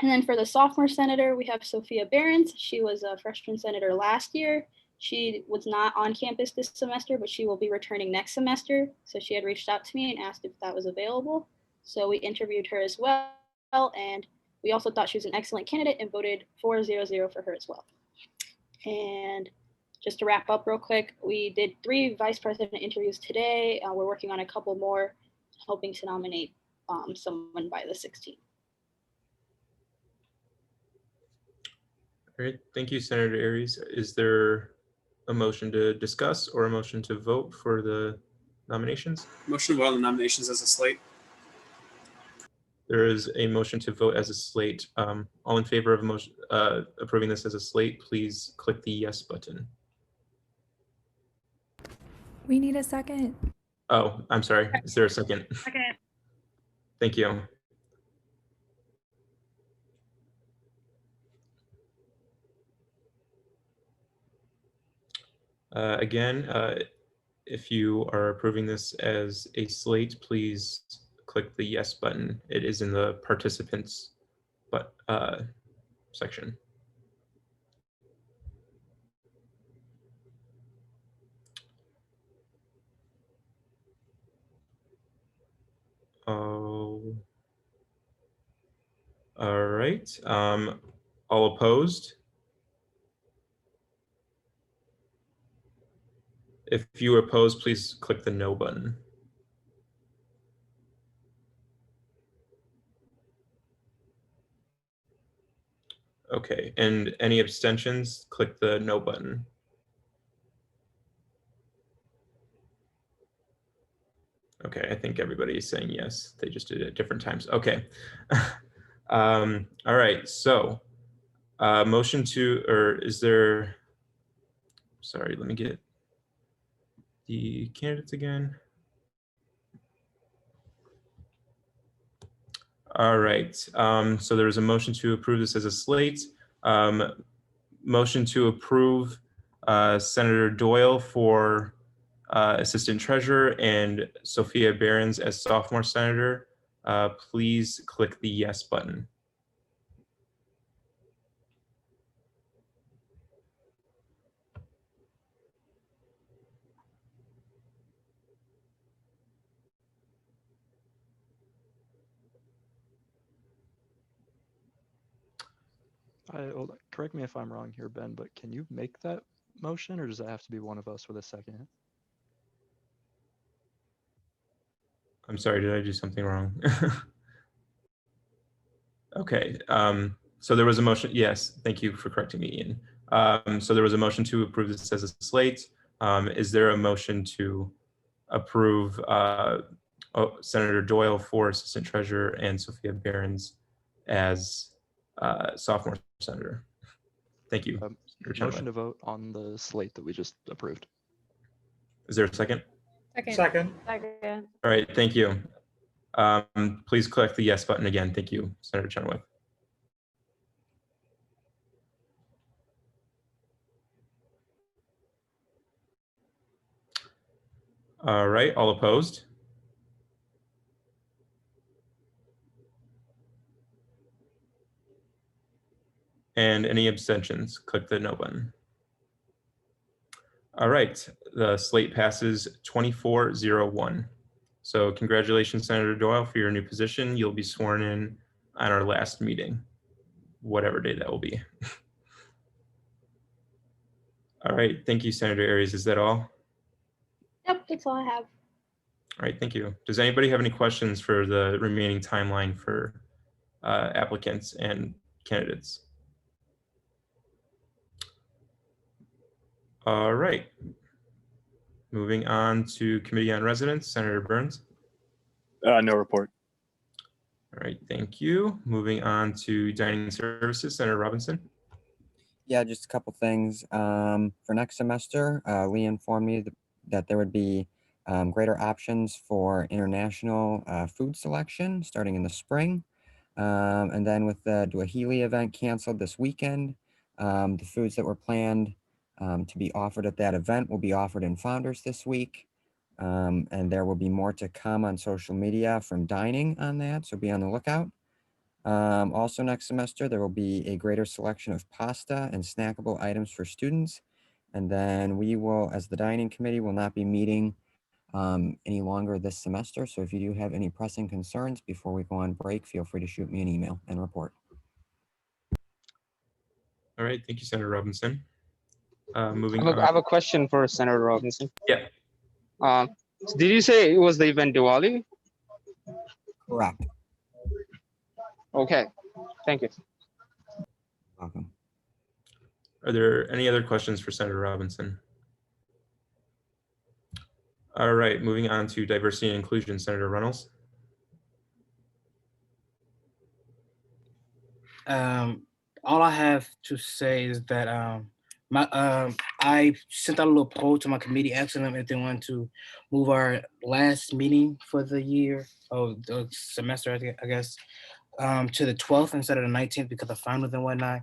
then for the sophomore senator, we have Sophia Behrens. She was a freshman senator last year. She was not on campus this semester, but she will be returning next semester. So she had reached out to me and asked if that was available. So we interviewed her as well. And we also thought she was an excellent candidate and voted 4-0-0 for her as well. And just to wrap up real quick, we did 3 vice president interviews today. We're working on a couple more, hoping to nominate someone by the 16th. All right, thank you, Senator Aries. Is there a motion to discuss or a motion to vote for the nominations? Motion to vote on the nominations as a slate. There is a motion to vote as a slate. All in favor of motion approving this as a slate, please click the yes button. We need a second. Oh, I'm sorry. Is there a second? Second. Thank you. Again, if you are approving this as a slate, please click the yes button. It is in the participants section. Oh, all right. All opposed? If you oppose, please click the no button. Okay, and any abstentions, click the no button. Okay, I think everybody is saying yes. They just did it at different times. Okay. All right, so motion to, or is there, sorry, let me get the candidates again. All right, so there is a motion to approve this as a slate. Motion to approve Senator Doyle for assistant treasurer and Sophia Behrens as sophomore senator. Please click the yes button. Correct me if I'm wrong here, Ben, but can you make that motion, or does that have to be one of us with a second? I'm sorry, did I do something wrong? Okay, so there was a motion. Yes, thank you for correcting me, Ian. So there was a motion to approve this as a slate. Is there a motion to approve Senator Doyle for assistant treasurer and Sophia Behrens as sophomore senator? Thank you. Motion to vote on the slate that we just approved. Is there a second? Second. Second. All right, thank you. Please click the yes button again. Thank you, Senator Chenoweth. All right, all opposed? And any abstentions? Click the no button. All right, the slate passes 24-01. So congratulations, Senator Doyle, for your new position. You'll be sworn in on our last meeting, whatever day that will be. All right, thank you, Senator Arias. Is that all? Yep, that's all I have. All right, thank you. Does anybody have any questions for the remaining timeline for applicants and candidates? All right. Moving on to Committee on Residents, Senator Burns. No report. All right, thank you. Moving on to Dining Services, Senator Robinson. Yeah, just a couple things. For next semester, Lee informed me that there would be greater options for international food selection starting in the spring. And then with the Duahili event canceled this weekend, the foods that were planned to be offered at that event will be offered in Founders this week. And there will be more to come on social media from Dining on that, so be on the lookout. Also next semester, there will be a greater selection of pasta and snackable items for students. And then we will, as the Dining Committee, will not be meeting any longer this semester. So if you do have any pressing concerns before we go on break, feel free to shoot me an email and report. All right, thank you, Senator Robinson. Moving I on. have a question for Senator Robinson. Yeah. So did you say it was the event Diwali? Correct. Okay, thank you. Welcome. Are there any other questions for Senator Robinson? All right, moving on to Diversity and Inclusion, Senator Reynolds. All I have to say is that I sent out a little poll to my committee asking them if they want to move our last meeting for the year, or the semester, I guess, to the 12th instead of the 19th because of finals and whatnot.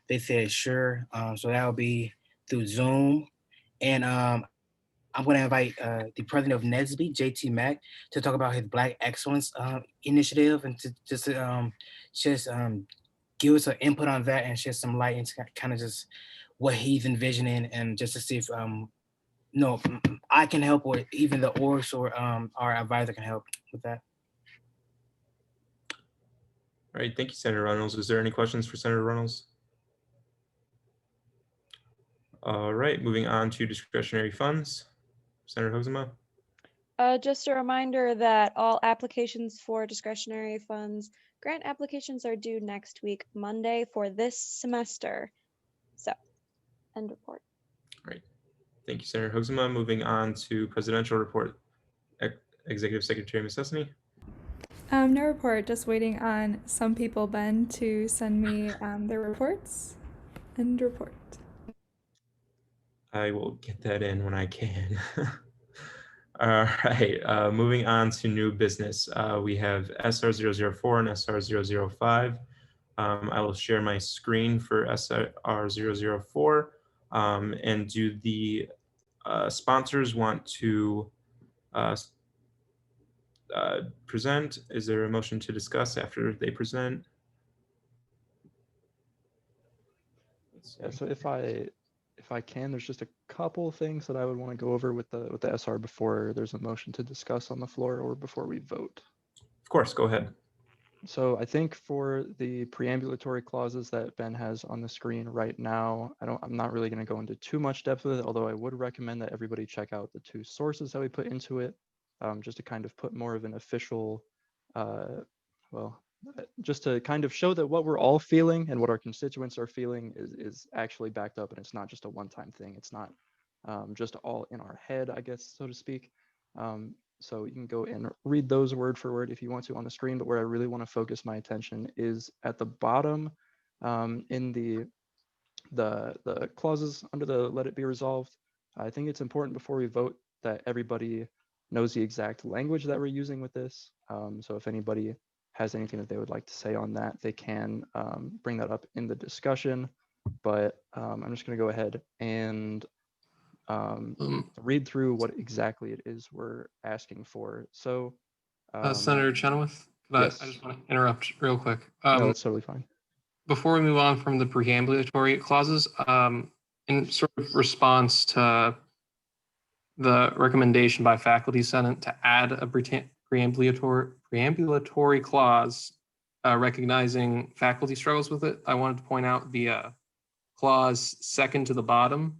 They said sure. So that will be through Zoom. And I'm going to invite the president of NSBE, JT Mack, to talk about his Black Excellence initiative and to just give us an input on that and shed some light into kind of just what he's envisioning, and just to see if no, I can help, or even the orgs or our advisor can help with that. All right, thank you, Senator Reynolds. Is there any questions for Senator Reynolds? All right, moving on to discretionary funds. Senator Hosema. Just a reminder that all applications for discretionary funds, grant applications are due next week, Monday, for this semester. So, end report. Great. Thank you, Senator Hosema. Moving on to presidential report, Executive Secretary Missessny. No report, just waiting on some people, Ben, to send me their reports. End report. I will get that in when I can. All right, moving on to new business. We have SR004 and SR005. I will share my screen for SR004. And do the sponsors want to present? Is there a motion to discuss after they present? Yeah, so if I can, there's just a couple things that I would want to go over with the SR before there's a motion to discuss on the floor or before we vote. Of course, go ahead. So I think for the preambulatory clauses that Ben has on the screen right now, I'm not really going to go into too much depth with it, although I would recommend that everybody check out the two sources that we put into it, just to kind of put more of an official, just to kind of show that what we're all feeling and what our constituents are feeling is actually backed up, and it's not just a one-time thing. It's not just all in our head, I guess, so to speak. So you can go and read those word for word if you want to on the screen, but where I really want to focus my attention is at the bottom in the clauses under the let it be resolved. I think it's important before we vote that everybody knows the exact language that we're using with this. So if anybody has anything that they would like to say on that, they can bring that up in the discussion. But I'm just going to go ahead and read through what exactly it is we're asking for. So, Senator Chenoweth, yes. I just want to interrupt real quick. No, it's totally fine. Before we move on from the preambulatory clauses, in sort of response to the recommendation by Faculty Senate to add a preambulatory clause recognizing faculty struggles with it, I wanted to point out the clause second to the bottom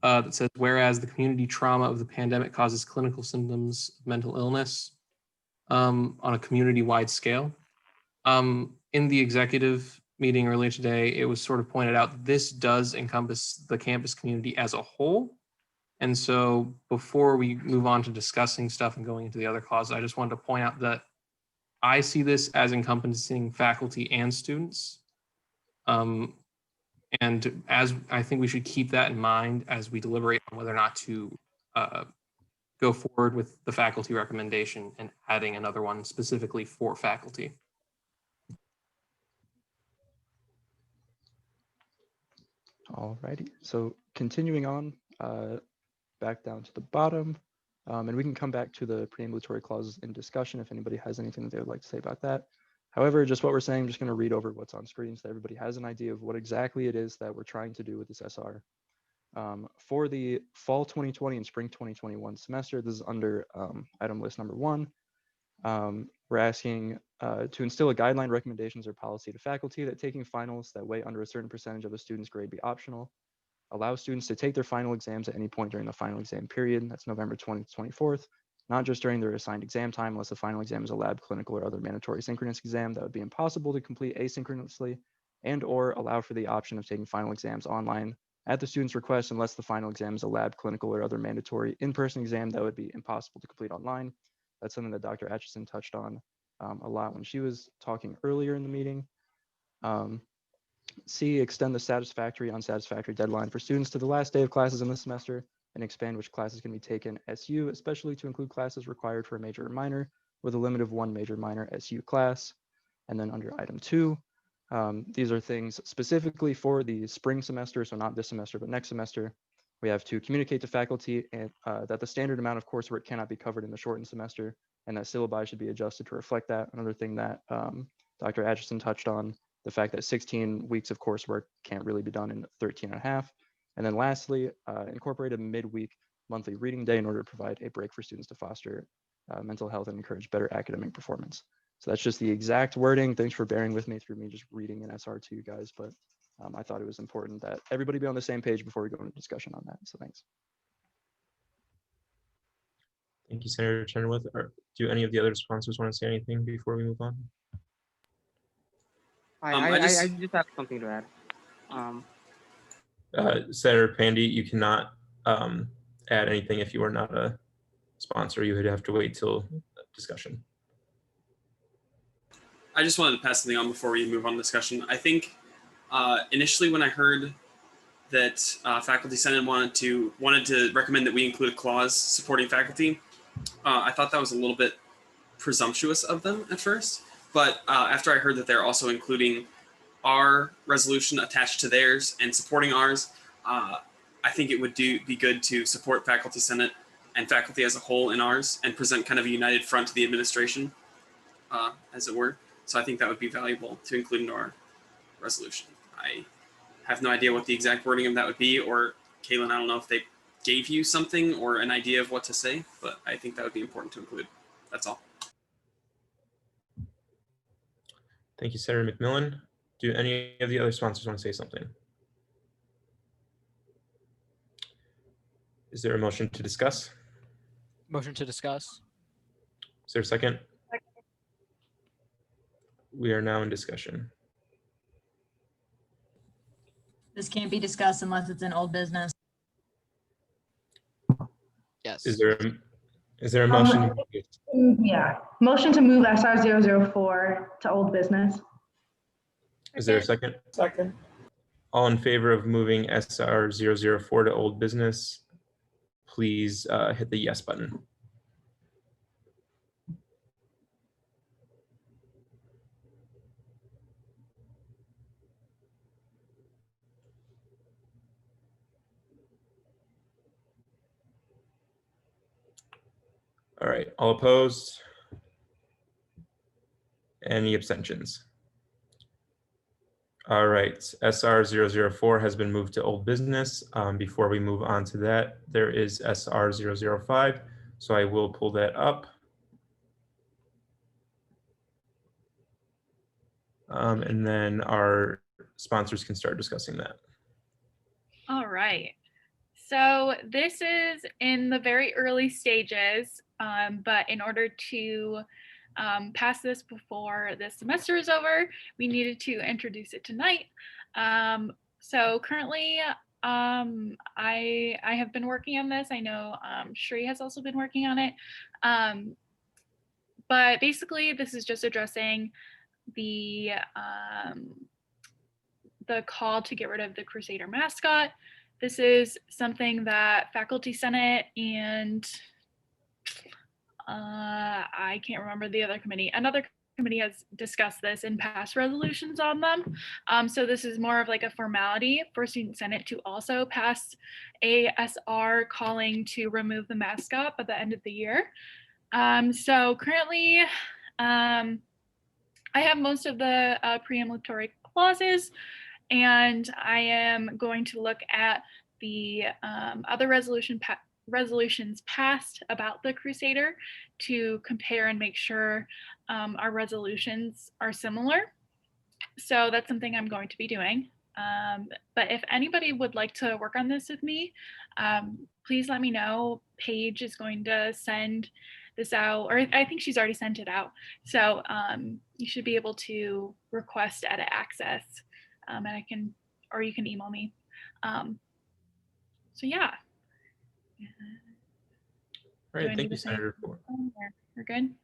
that says, whereas the community trauma of the pandemic causes clinical symptoms of mental illness on a community-wide scale. In the executive meeting earlier today, it was sort of pointed out that this does encompass the campus community as a whole. And so before we move on to discussing stuff and going into the other clauses, I just wanted to point out that I see this as encompassing faculty and students. And as I think we should keep that in mind as we deliberate on whether or not to go forward with the faculty recommendation and adding another one specifically for faculty. Alrighty, so continuing on back down to the bottom, and we can come back to the preambulatory clauses in discussion if anybody has anything that they would like to say about that. However, just what we're saying, I'm just going to read over what's on screen so that everybody has an idea of what exactly it is that we're trying to do with this SR. For the fall 2020 and spring 2021 semester, this is under item list number 1. We're asking to instill a guideline, recommendations, or policy to faculty that taking finals that weigh under a certain percentage of a student's grade be optional. Allow students to take their final exams at any point during the final exam period. That's November 20th to 24th. Not just during their assigned exam time, unless the final exam is a lab, clinical, or other mandatory synchronous exam that would be impossible to complete asynchronously, and or allow for the option of taking final exams online at the student's request, unless the final exam is a lab, clinical, or other mandatory in-person exam that would be impossible to complete online. That's something that Dr. Atchison touched on a lot when she was talking earlier in the meeting. C, extend the satisfactory, unsatisfactory deadline for students to the last day of classes in the semester, and expand which classes can be taken SU, especially to include classes required for a major or minor, with a limit of 1 major minor SU class. And then under item 2, these are things specifically for the spring semester, so not this semester, but next semester. We have to communicate to faculty and, that the standard amount of coursework cannot be covered in the shortened semester, and that syllabi should be adjusted to reflect that. Another thing that Dr. Atchison touched on, the fact that 16 weeks of coursework can't really be done in 13 and a half. And then lastly, incorporate a midweek monthly reading day in order to provide a break for students to foster mental health and encourage better academic performance. So that's just the exact wording. Thanks for bearing with me through me just reading an SR to you guys, but I thought it was important that everybody be on the same page before we go into discussion on that. So thanks. Thank you, Senator Chenoweth. Do any of the other sponsors want to say anything before we move on? I just have something to add. Senator Pandy, you cannot add anything if you are not a sponsor. You would have to wait till discussion. I just wanted to pass something on before we move on to discussion. I think initially when I heard that Faculty Senate wanted to recommend that we include a clause supporting faculty, I thought that was a little bit presumptuous of them at first. But after I heard that they're also including our resolution attached to theirs and supporting ours, I think it would be good to support Faculty Senate and faculty as a whole in ours and present kind of a united front to the administration, as it were. So I think that would be valuable to include in our resolution. I have no idea what the exact wording of that would be, or Kaylin, I don't know if they gave you something or an idea of what to say, but I think that would be important to include. That's all. Thank you, Senator McMillan. Do any of the other sponsors want to say something? Is there a motion to discuss? Motion to discuss. Is there a second? We are now in discussion. This can't be discussed unless it's in old business. Yes. Is there a motion? Yeah, motion to move SR 004 to old business. Is there a second? Second. All in favor of moving SR 004 to old business, please hit the yes button. All right, all opposed? Any abstentions? All right, SR 004 has been moved to old business. Before we move on to that, there is SR 005. So I will pull that up. And then our sponsors can start discussing that. All right. So this is in the very early stages, but in order to pass this before this semester is over, we needed to introduce it tonight. So currently, I have been working on this. I know Shri has also been working on it. But basically, this is just addressing the call to get rid of the Crusader mascot. This is something that Faculty Senate and I can't remember the other committee. Another committee has discussed this and passed resolutions on them. So this is more of like a formality for Student Senate to also pass a SR calling to remove the mascot by the end of the year. So currently, I have most of the preambulatory clauses, and I am going to look at the other resolutions passed about the Crusader to compare and make sure our resolutions are similar. So that's something I'm going to be doing. But if anybody would like to work on this with me, please let me know. Paige is going to send this out, or I think she's already sent it out. So you should be able to request edit access, and I can, or you can email me. So yeah. All right, thank you, Senator Four. We're good.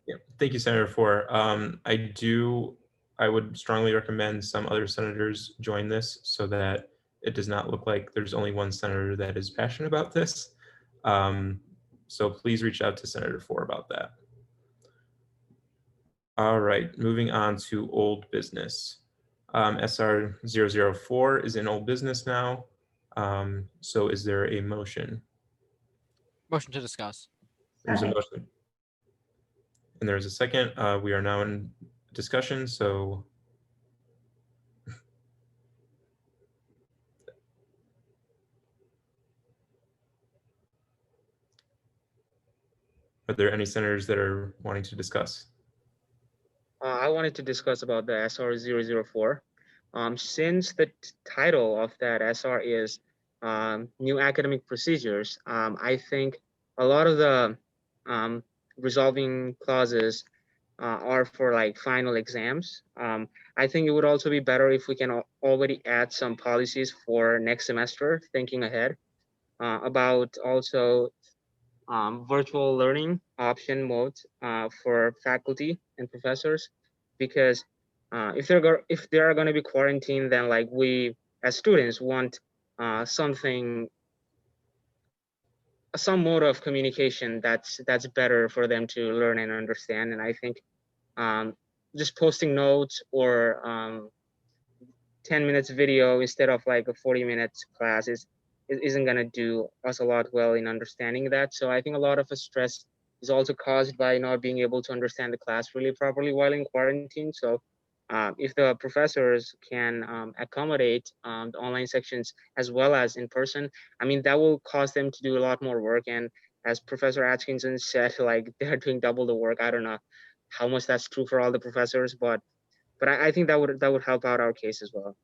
Yeah, thank you, Senator Four. I would strongly recommend some other senators join this so that it does not look like there's only one senator that is passionate about this. So please reach out to Senator Four about that. All right, moving on to old business. SR 004 is in old business now. So is there a motion? Motion to discuss. There's a motion. And there's a second. We are now in discussion, so. Are there any senators that are wanting to discuss? I wanted to discuss about the SR 004. Since the title of that SR is New Academic Procedures, I think a lot of the resolving clauses are for like final exams. I think it would also be better if we can already add some policies for next semester, thinking ahead about also virtual learning option mode for faculty and professors, because if they are going to be quarantined, then like we as students want some mode of communication that's better for them to learn and understand. And I think just posting notes or 10 minutes video instead of like a 40 minutes class isn't going to do us a lot well in understanding that. So I think a lot of the stress is also caused by not being able to understand the class really properly while in quarantine. So if the professors can accommodate the online sections as well as in person, I mean, that will cause them to do a lot more work. And as Professor Atkinson said, like they're doing double the work. I don't know how much that's true for all the professors, but I think that would help out our case as well.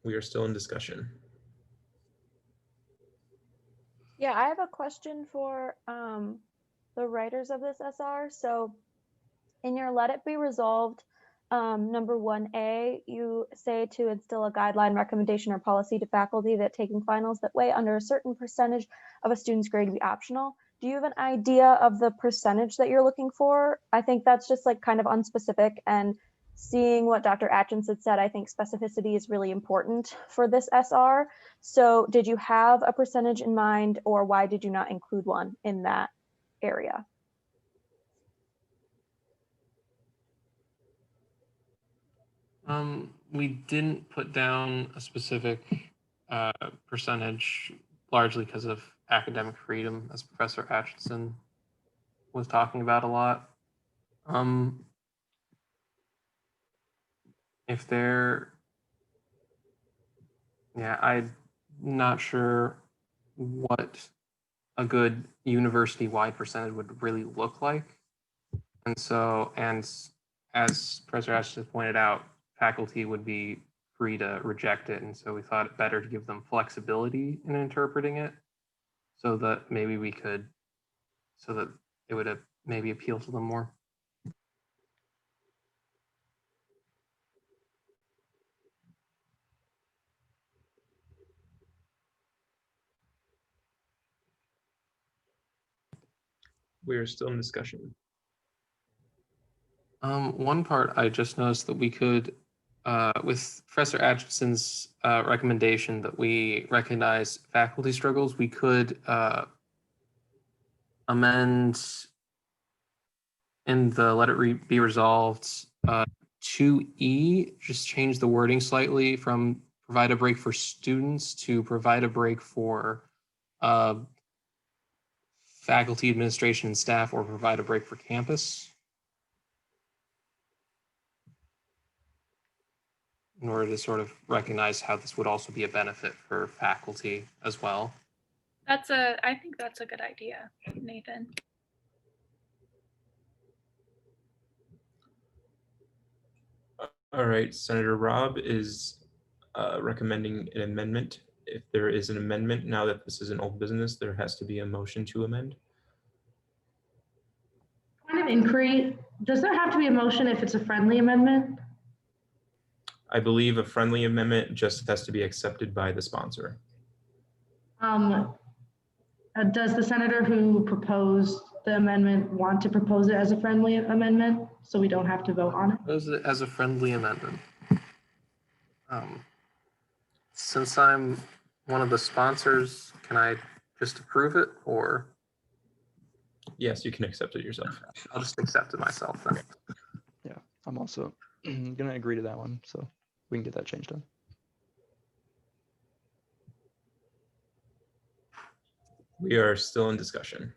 We are still in discussion. Yeah, I have a question for the writers of this SR. So in your Let It Be Resolved, number 1A, you say to instill a guideline, recommendation, or policy to faculty that taking finals that weigh under a certain percentage of a student's grade be optional. Do you have an idea of the percentage that you're looking for? I think that's just like kind of unspecific, and seeing what Dr. Atkinson said, I think specificity is really important for this SR. So did you have a percentage in mind, or why did you not include one in that area? We didn't put down a specific percentage, largely because of academic freedom, as Professor Atchison was talking about a lot. If they're, yeah, I'm not sure what a good university-wide percentage would really look like. And so, and as Professor Atchison pointed out, faculty would be free to reject it. And so we thought it better to give them flexibility in interpreting it so that maybe we could, so that it would maybe appeal to them more. We are still in discussion. One part I just noticed that we could, with Professor Atchison's recommendation that we recognize faculty struggles, we could amend in the let it be resolved 2E, just change the wording slightly from provide a break for students to provide a break for faculty, administration, and staff, or provide a break for campus, in order to sort of recognize how this would also be a benefit for faculty as well. I think that's a good idea, Nathan. All right, Senator Robb is recommending an amendment. If there is an amendment, now that this is an old business, there has to be a motion to amend. Point of inquiry, does there have to be a motion if it's a friendly amendment? I believe a friendly amendment just has to be accepted by the sponsor. Does the senator who proposed the amendment want to propose it as a friendly amendment so we don't have to vote on it? Propose it as a friendly amendment. Since I'm one of the sponsors, can I just approve it, or? Yes, you can accept it yourself. I'll just accept it myself then. Yeah, I'm also gonna agree to that one, so we can get that change done. We are still in discussion.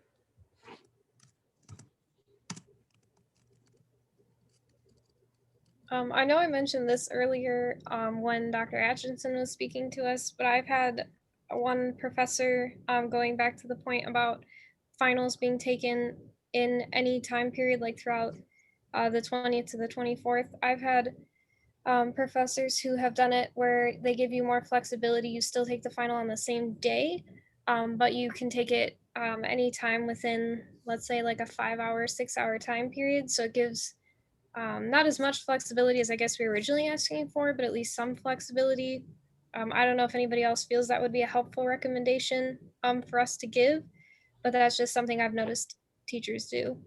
I know I mentioned this earlier when Dr. Atchison was speaking to us, but I've had one professor going back to the point about finals being taken in any time period, like throughout the 20th to the 24th. I've had professors who have done it where they give you more flexibility. You still take the final on the same day, but you can take it anytime within, let's say, like a 5-hour, 6-hour time period. So it gives not as much flexibility as I guess we were originally asking for, but at least some flexibility. I don't know if anybody else feels that would be a helpful recommendation for us to give, but that's just something I've noticed teachers do.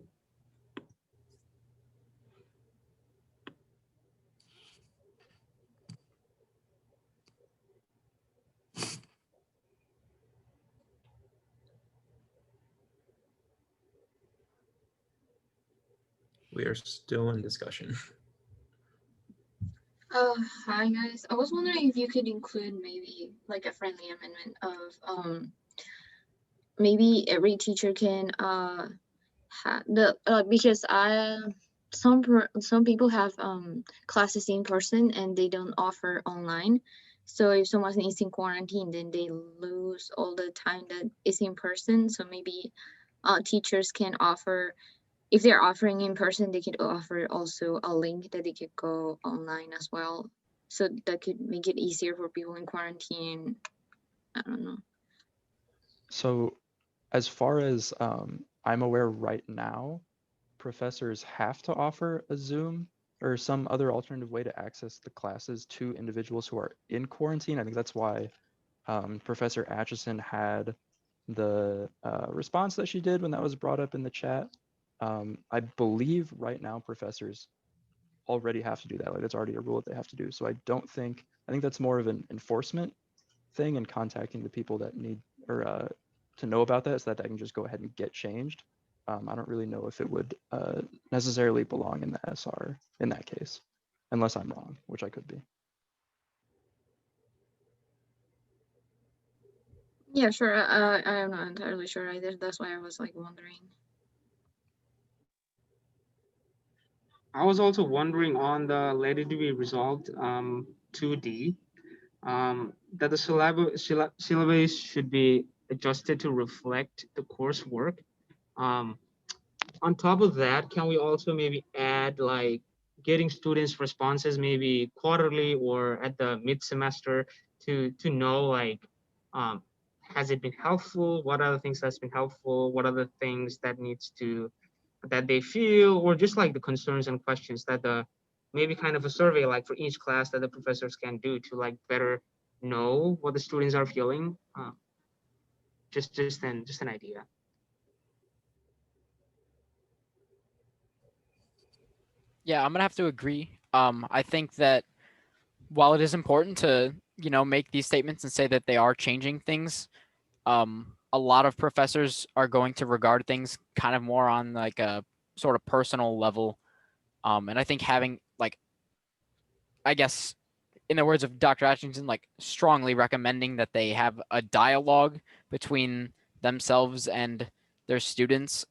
We are still in discussion. Hi guys. I was wondering if you could include maybe like a friendly amendment of maybe every teacher can because some people have classes in person and they don't offer online. So if someone is in quarantine, then they lose all the time that is in person. So maybe teachers can offer, if they're offering in person, they could offer also a link that they could go online as well. So that could make it easier for people in quarantine. I don't know. So as far as I'm aware right now, professors have to offer a Zoom or some other alternative way to access the classes to individuals who are in quarantine. I think that's why Professor Atchison had the response that she did when that was brought up in the chat. I believe right now professors already have to do that. Like that's already a rule that they have to do. So I think that's more of an enforcement thing and contacting the people that need or to know about that so that I can just go ahead and get changed. I don't really know if it would necessarily belong in the SR in that case, unless I'm wrong, which I could be. Yeah, sure. I'm not entirely sure either. That's why I was like wondering. I was also wondering on the let it be resolved 2D that the syllabus should be adjusted to reflect the coursework. On top of that, can we also maybe add like getting students' responses maybe quarterly or at the mid-semester to know like has it been helpful? What are the things that's been helpful? What are the things that they feel, or just like the concerns and questions that maybe kind of a survey like for each class that the professors can do to like better know what the students are feeling. Just an idea. Yeah, I'm gonna have to agree. I think that while it is important to, make these statements and say that they are changing things, a lot of professors are going to regard things kind of more on like a sort of personal level. And I think having like, I guess, in the words of Dr. Atchison, like strongly recommending that they have a dialogue between themselves and their students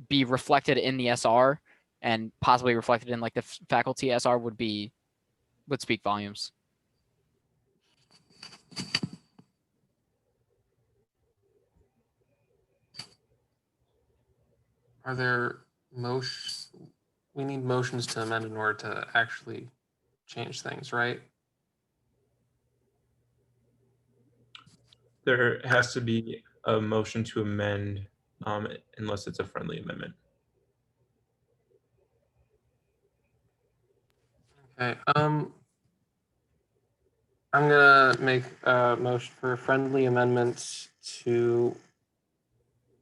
be reflected in the SR and possibly reflected in like the faculty SR would speak volumes. Are there motions? We need motions to amend in order to actually change things, right? There has to be a motion to amend unless it's a friendly amendment. Okay. I'm gonna make a motion for friendly amendments to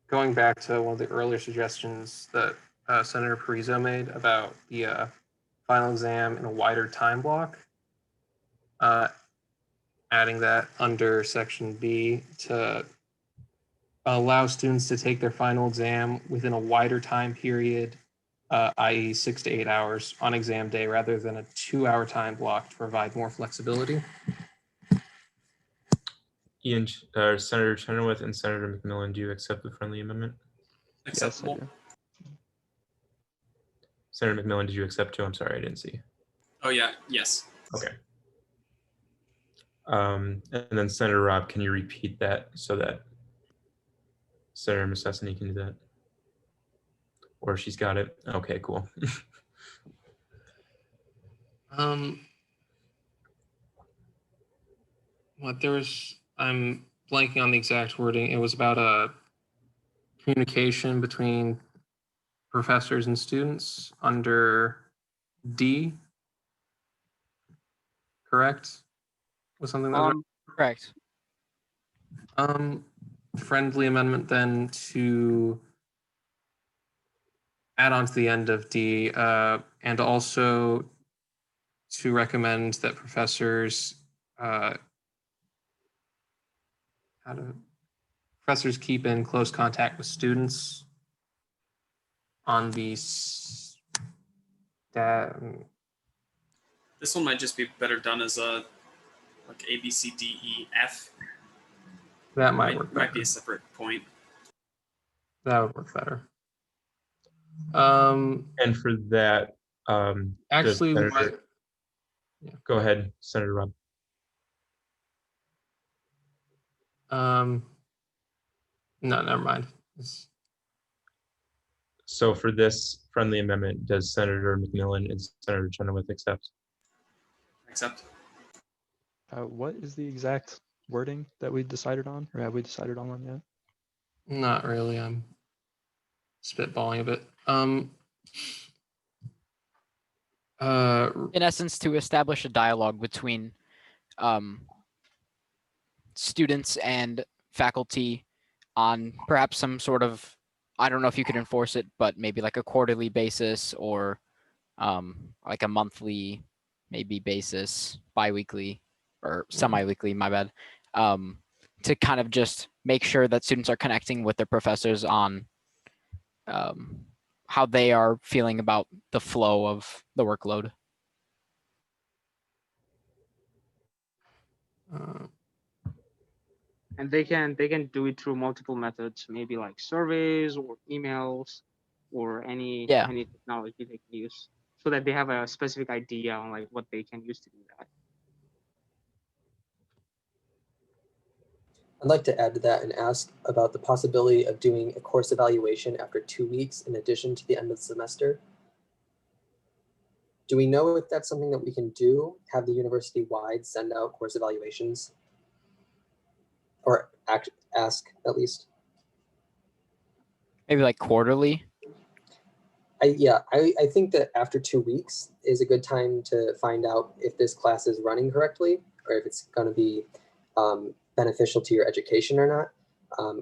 going back to one of the earlier suggestions that Senator Parizo made about the final exam in a wider time block. Adding that under section B to allow students to take their final exam within a wider time period, i.e. 6 to 8 hours on exam day rather than a 2-hour time block to provide more flexibility. Ian, Senator Chenoweth and Senator McMillan, do you accept the friendly amendment? Acceptable. Yes, Senator McMillan, did you accept too? I'm sorry, I didn't see. Oh yeah, yes. Okay. And then Senator Robb, can you repeat that so that Senator Missessany can do that? Or she's got it. Okay, cool. I'm blanking on the exact wording. It was about a communication between professors and students under D, correct? Was something that was correct. Friendly amendment then to add on to the end of D, and also to recommend that professors professors keep in close contact with students on these. This one might just be better done as a like A, B, C, D, E, F. That might work better. Might be a separate point. That would work better. And for that, actually, go ahead, Senator Robb. No, never mind. So for this friendly amendment, does Senator McMillan and Senator Chenoweth accept? Accept. What is the exact wording that we decided on, or have we decided on one yet? Not really. I'm spitballing a bit. In essence, to establish a dialogue between students and faculty on perhaps some sort of, I don't know if you could enforce it, but maybe like a quarterly basis or like a monthly, maybe basis, bi-weekly or semi-weekly, my bad, to kind of just make sure that students are connecting with their professors on how they are feeling about the flow of the workload. And they can do it through multiple methods, maybe like surveys or emails or any technology they can use, so that they have a specific idea on like what they can use to do that. I'd like to add to that and ask about the possibility of doing a course evaluation after 2 weeks in addition to the end of the semester. Do we know if that's something that we can do, have the university-wide send out course evaluations? Or ask at least? Maybe like quarterly? I think that after 2 weeks is a good time to find out if this class is running correctly or if it's going to be beneficial to your education or not.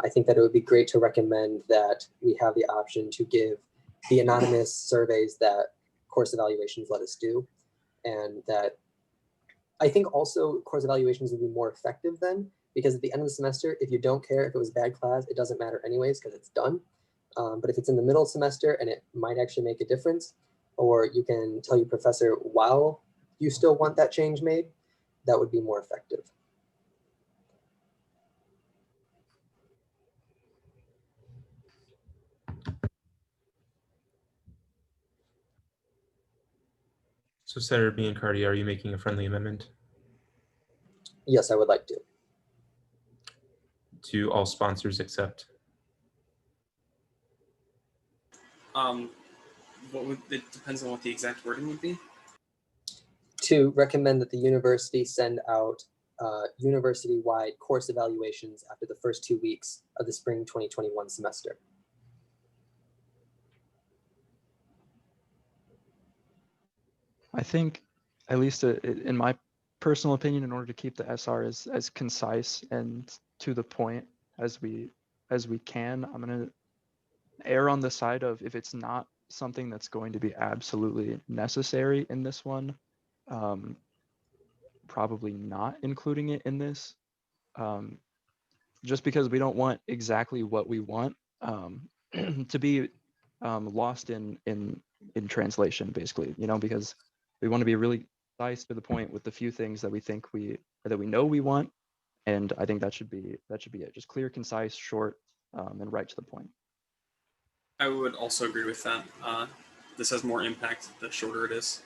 I think that it would be great to recommend that we have the option to give the anonymous surveys that course evaluations let us do. And that I think also course evaluations would be more effective then, because at the end of the semester, if you don't care if it was a bad class, it doesn't matter anyways because it's done. But if it's in the middle semester and it might actually make a difference, or you can tell your professor while you still want that change made, that would be more effective. So Senator Biancardi, are you making a friendly amendment? Yes, I would like to. Do all sponsors accept? It depends on what the exact wording would be. To recommend that the university send out university-wide course evaluations after the first 2 weeks of the spring 2021 semester. I think, at least in my personal opinion, in order to keep the SR as concise and to the point as we can, I'm going to err on the side of, if it's not something that's going to be absolutely necessary in this one, probably not including it in this, just because we don't want exactly what we want to be lost in translation, basically, because we want to be really concise to the point with the few things that we think that we know we want. And I think that should be it. Just clear, concise, short, and right to the point. I would also agree with that. This has more impact the shorter it is.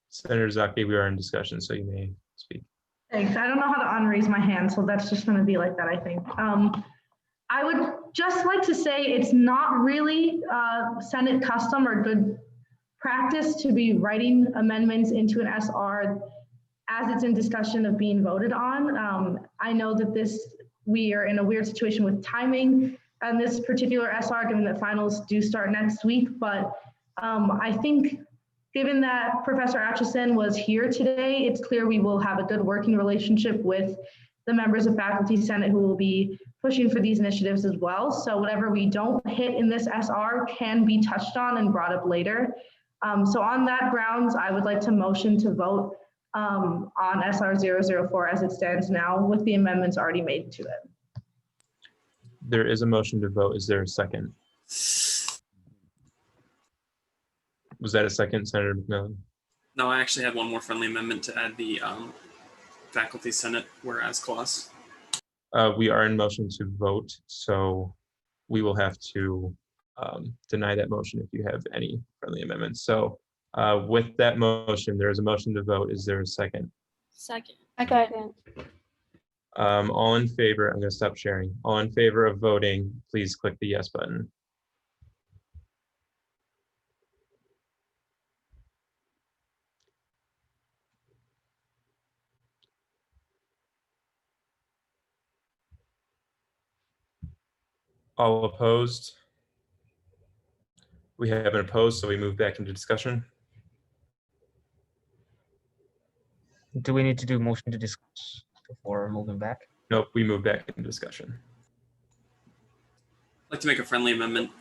Senator Zaki, we are in discussion, so you may speak. Thanks. I don't know how to unraise my hand, so that's just going to be like that, I think. I would just like to say it's not really Senate custom or good practice to be writing amendments into an SR as it's in discussion of being voted on. I know that we are in a weird situation with timing on this particular SR, given that finals do start next week, but I think given that Professor Atchison was here today, it's clear we will have a good working relationship with the members of Faculty Senate who will be pushing for these initiatives as well. So whatever we don't hit in this SR can be touched on and brought up later. So on that grounds, I would like to motion to vote on SR 004 as it stands now with the amendments already made to it. There is a motion to vote. Is there a second? Was that a second, Senator McMillan? No, I actually had one more friendly amendment to add the Faculty Senate whereas clause. We are in motion to vote, so we will have to deny that motion if you have any friendly amendments. So with that motion, there is a motion to vote. Is there a second? Second. All in favor, I'm going to stop sharing. All in favor of voting, please click the yes button. All opposed? We have an opposed, so we move back into discussion. Do we need to do motion to discuss before moving back? Nope, we move back into discussion. I'd like to make a friendly amendment,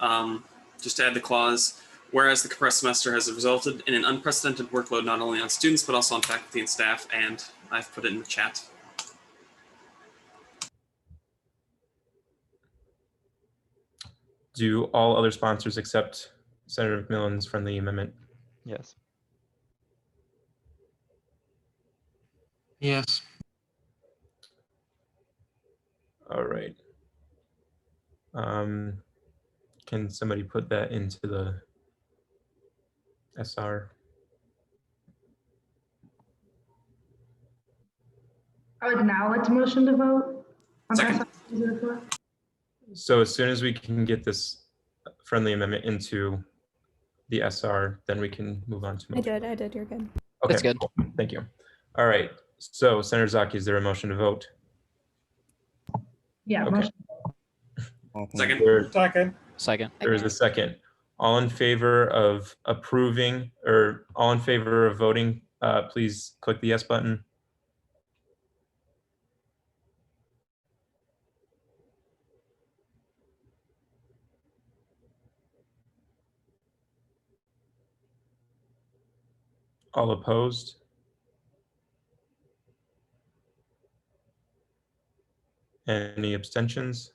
just to add the clause, whereas the compressed semester has resulted in an unprecedented workload not only on students, but also on faculty and staff, and I've put it in the chat. Do all other sponsors accept Senator McMillan's friendly amendment? Yes. Yes. All right. Can somebody put that into the SR? I would now like to motion to vote. On Second. SR. So as soon as we can get this friendly amendment into the SR, then we can move on to I motion. did, you're good. Okay, That's good. cool. Thank you. All right. So Senator Zaki, is there a motion to vote? Yeah, Okay. motion. Second. Second. There is a second. All in favor of approving, or all in favor of voting, please click the yes button. All opposed? Any abstentions?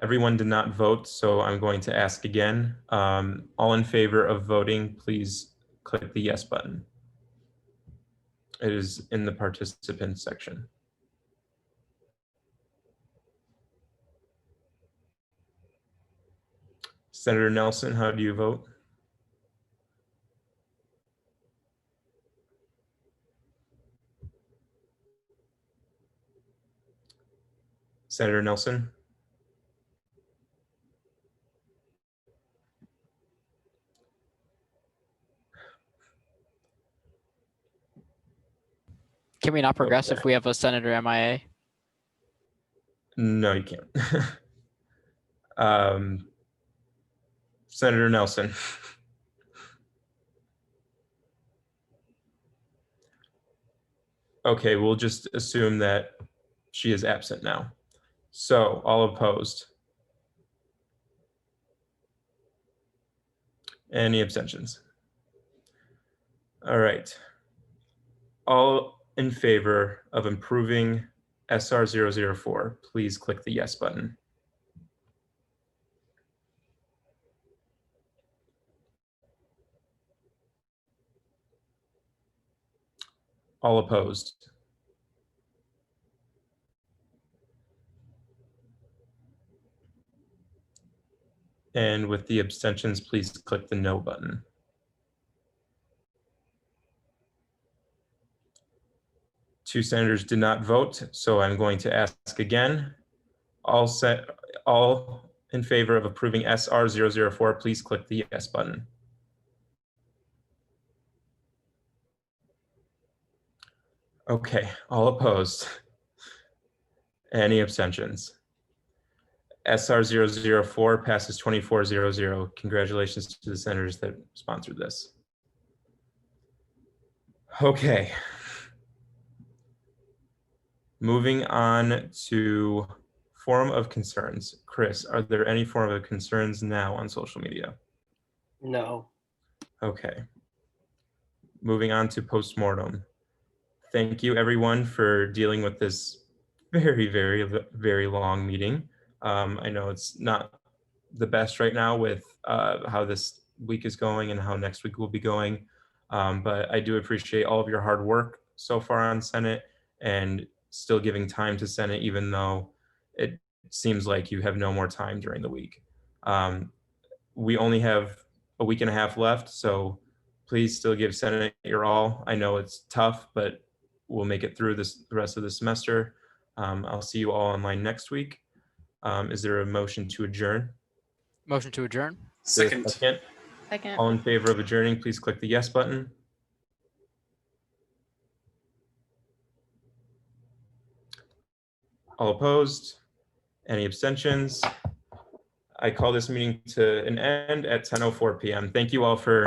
Everyone did not vote, so I'm going to ask again. All in favor of voting, please click the yes button. It is in the participants section. Senator Nelson, how do you vote? Senator Nelson? Can we not progress if we have a senator MIA? No, you can't. Senator Nelson. Okay, we'll just assume that she is absent now. So all opposed? Any abstentions? All right. All in favor of improving SR 004, please click the yes button. All opposed? And with the abstentions, please click the no button. Two senators did not vote, so I'm going to ask again. All in favor of approving SR 004, please click the yes button. Okay, all opposed? Any abstentions? SR 004 passes 24-0-0. Congratulations to the senators that sponsored this. Okay. Moving on to forum of concerns. Chris, are there any forum of concerns now on social media? No. Okay. Moving on to postmortem. Thank you everyone for dealing with this very, very, very long meeting. I know it's not the best right now with how this week is going and how next week will be going. But I do appreciate all of your hard work so far on Senate and still giving time to Senate, even though it seems like you have no more time during the week. We only have a week and a half left, so please still give Senate your all. I know it's tough, but we'll make it through the rest of the semester. I'll see you all online next week. Is there a motion to adjourn? Motion to adjourn. Second. Second. All in favor of adjourning, please click the yes button. All opposed? Any abstentions? I call this meeting to an end at 10:04 p.m. Thank you all for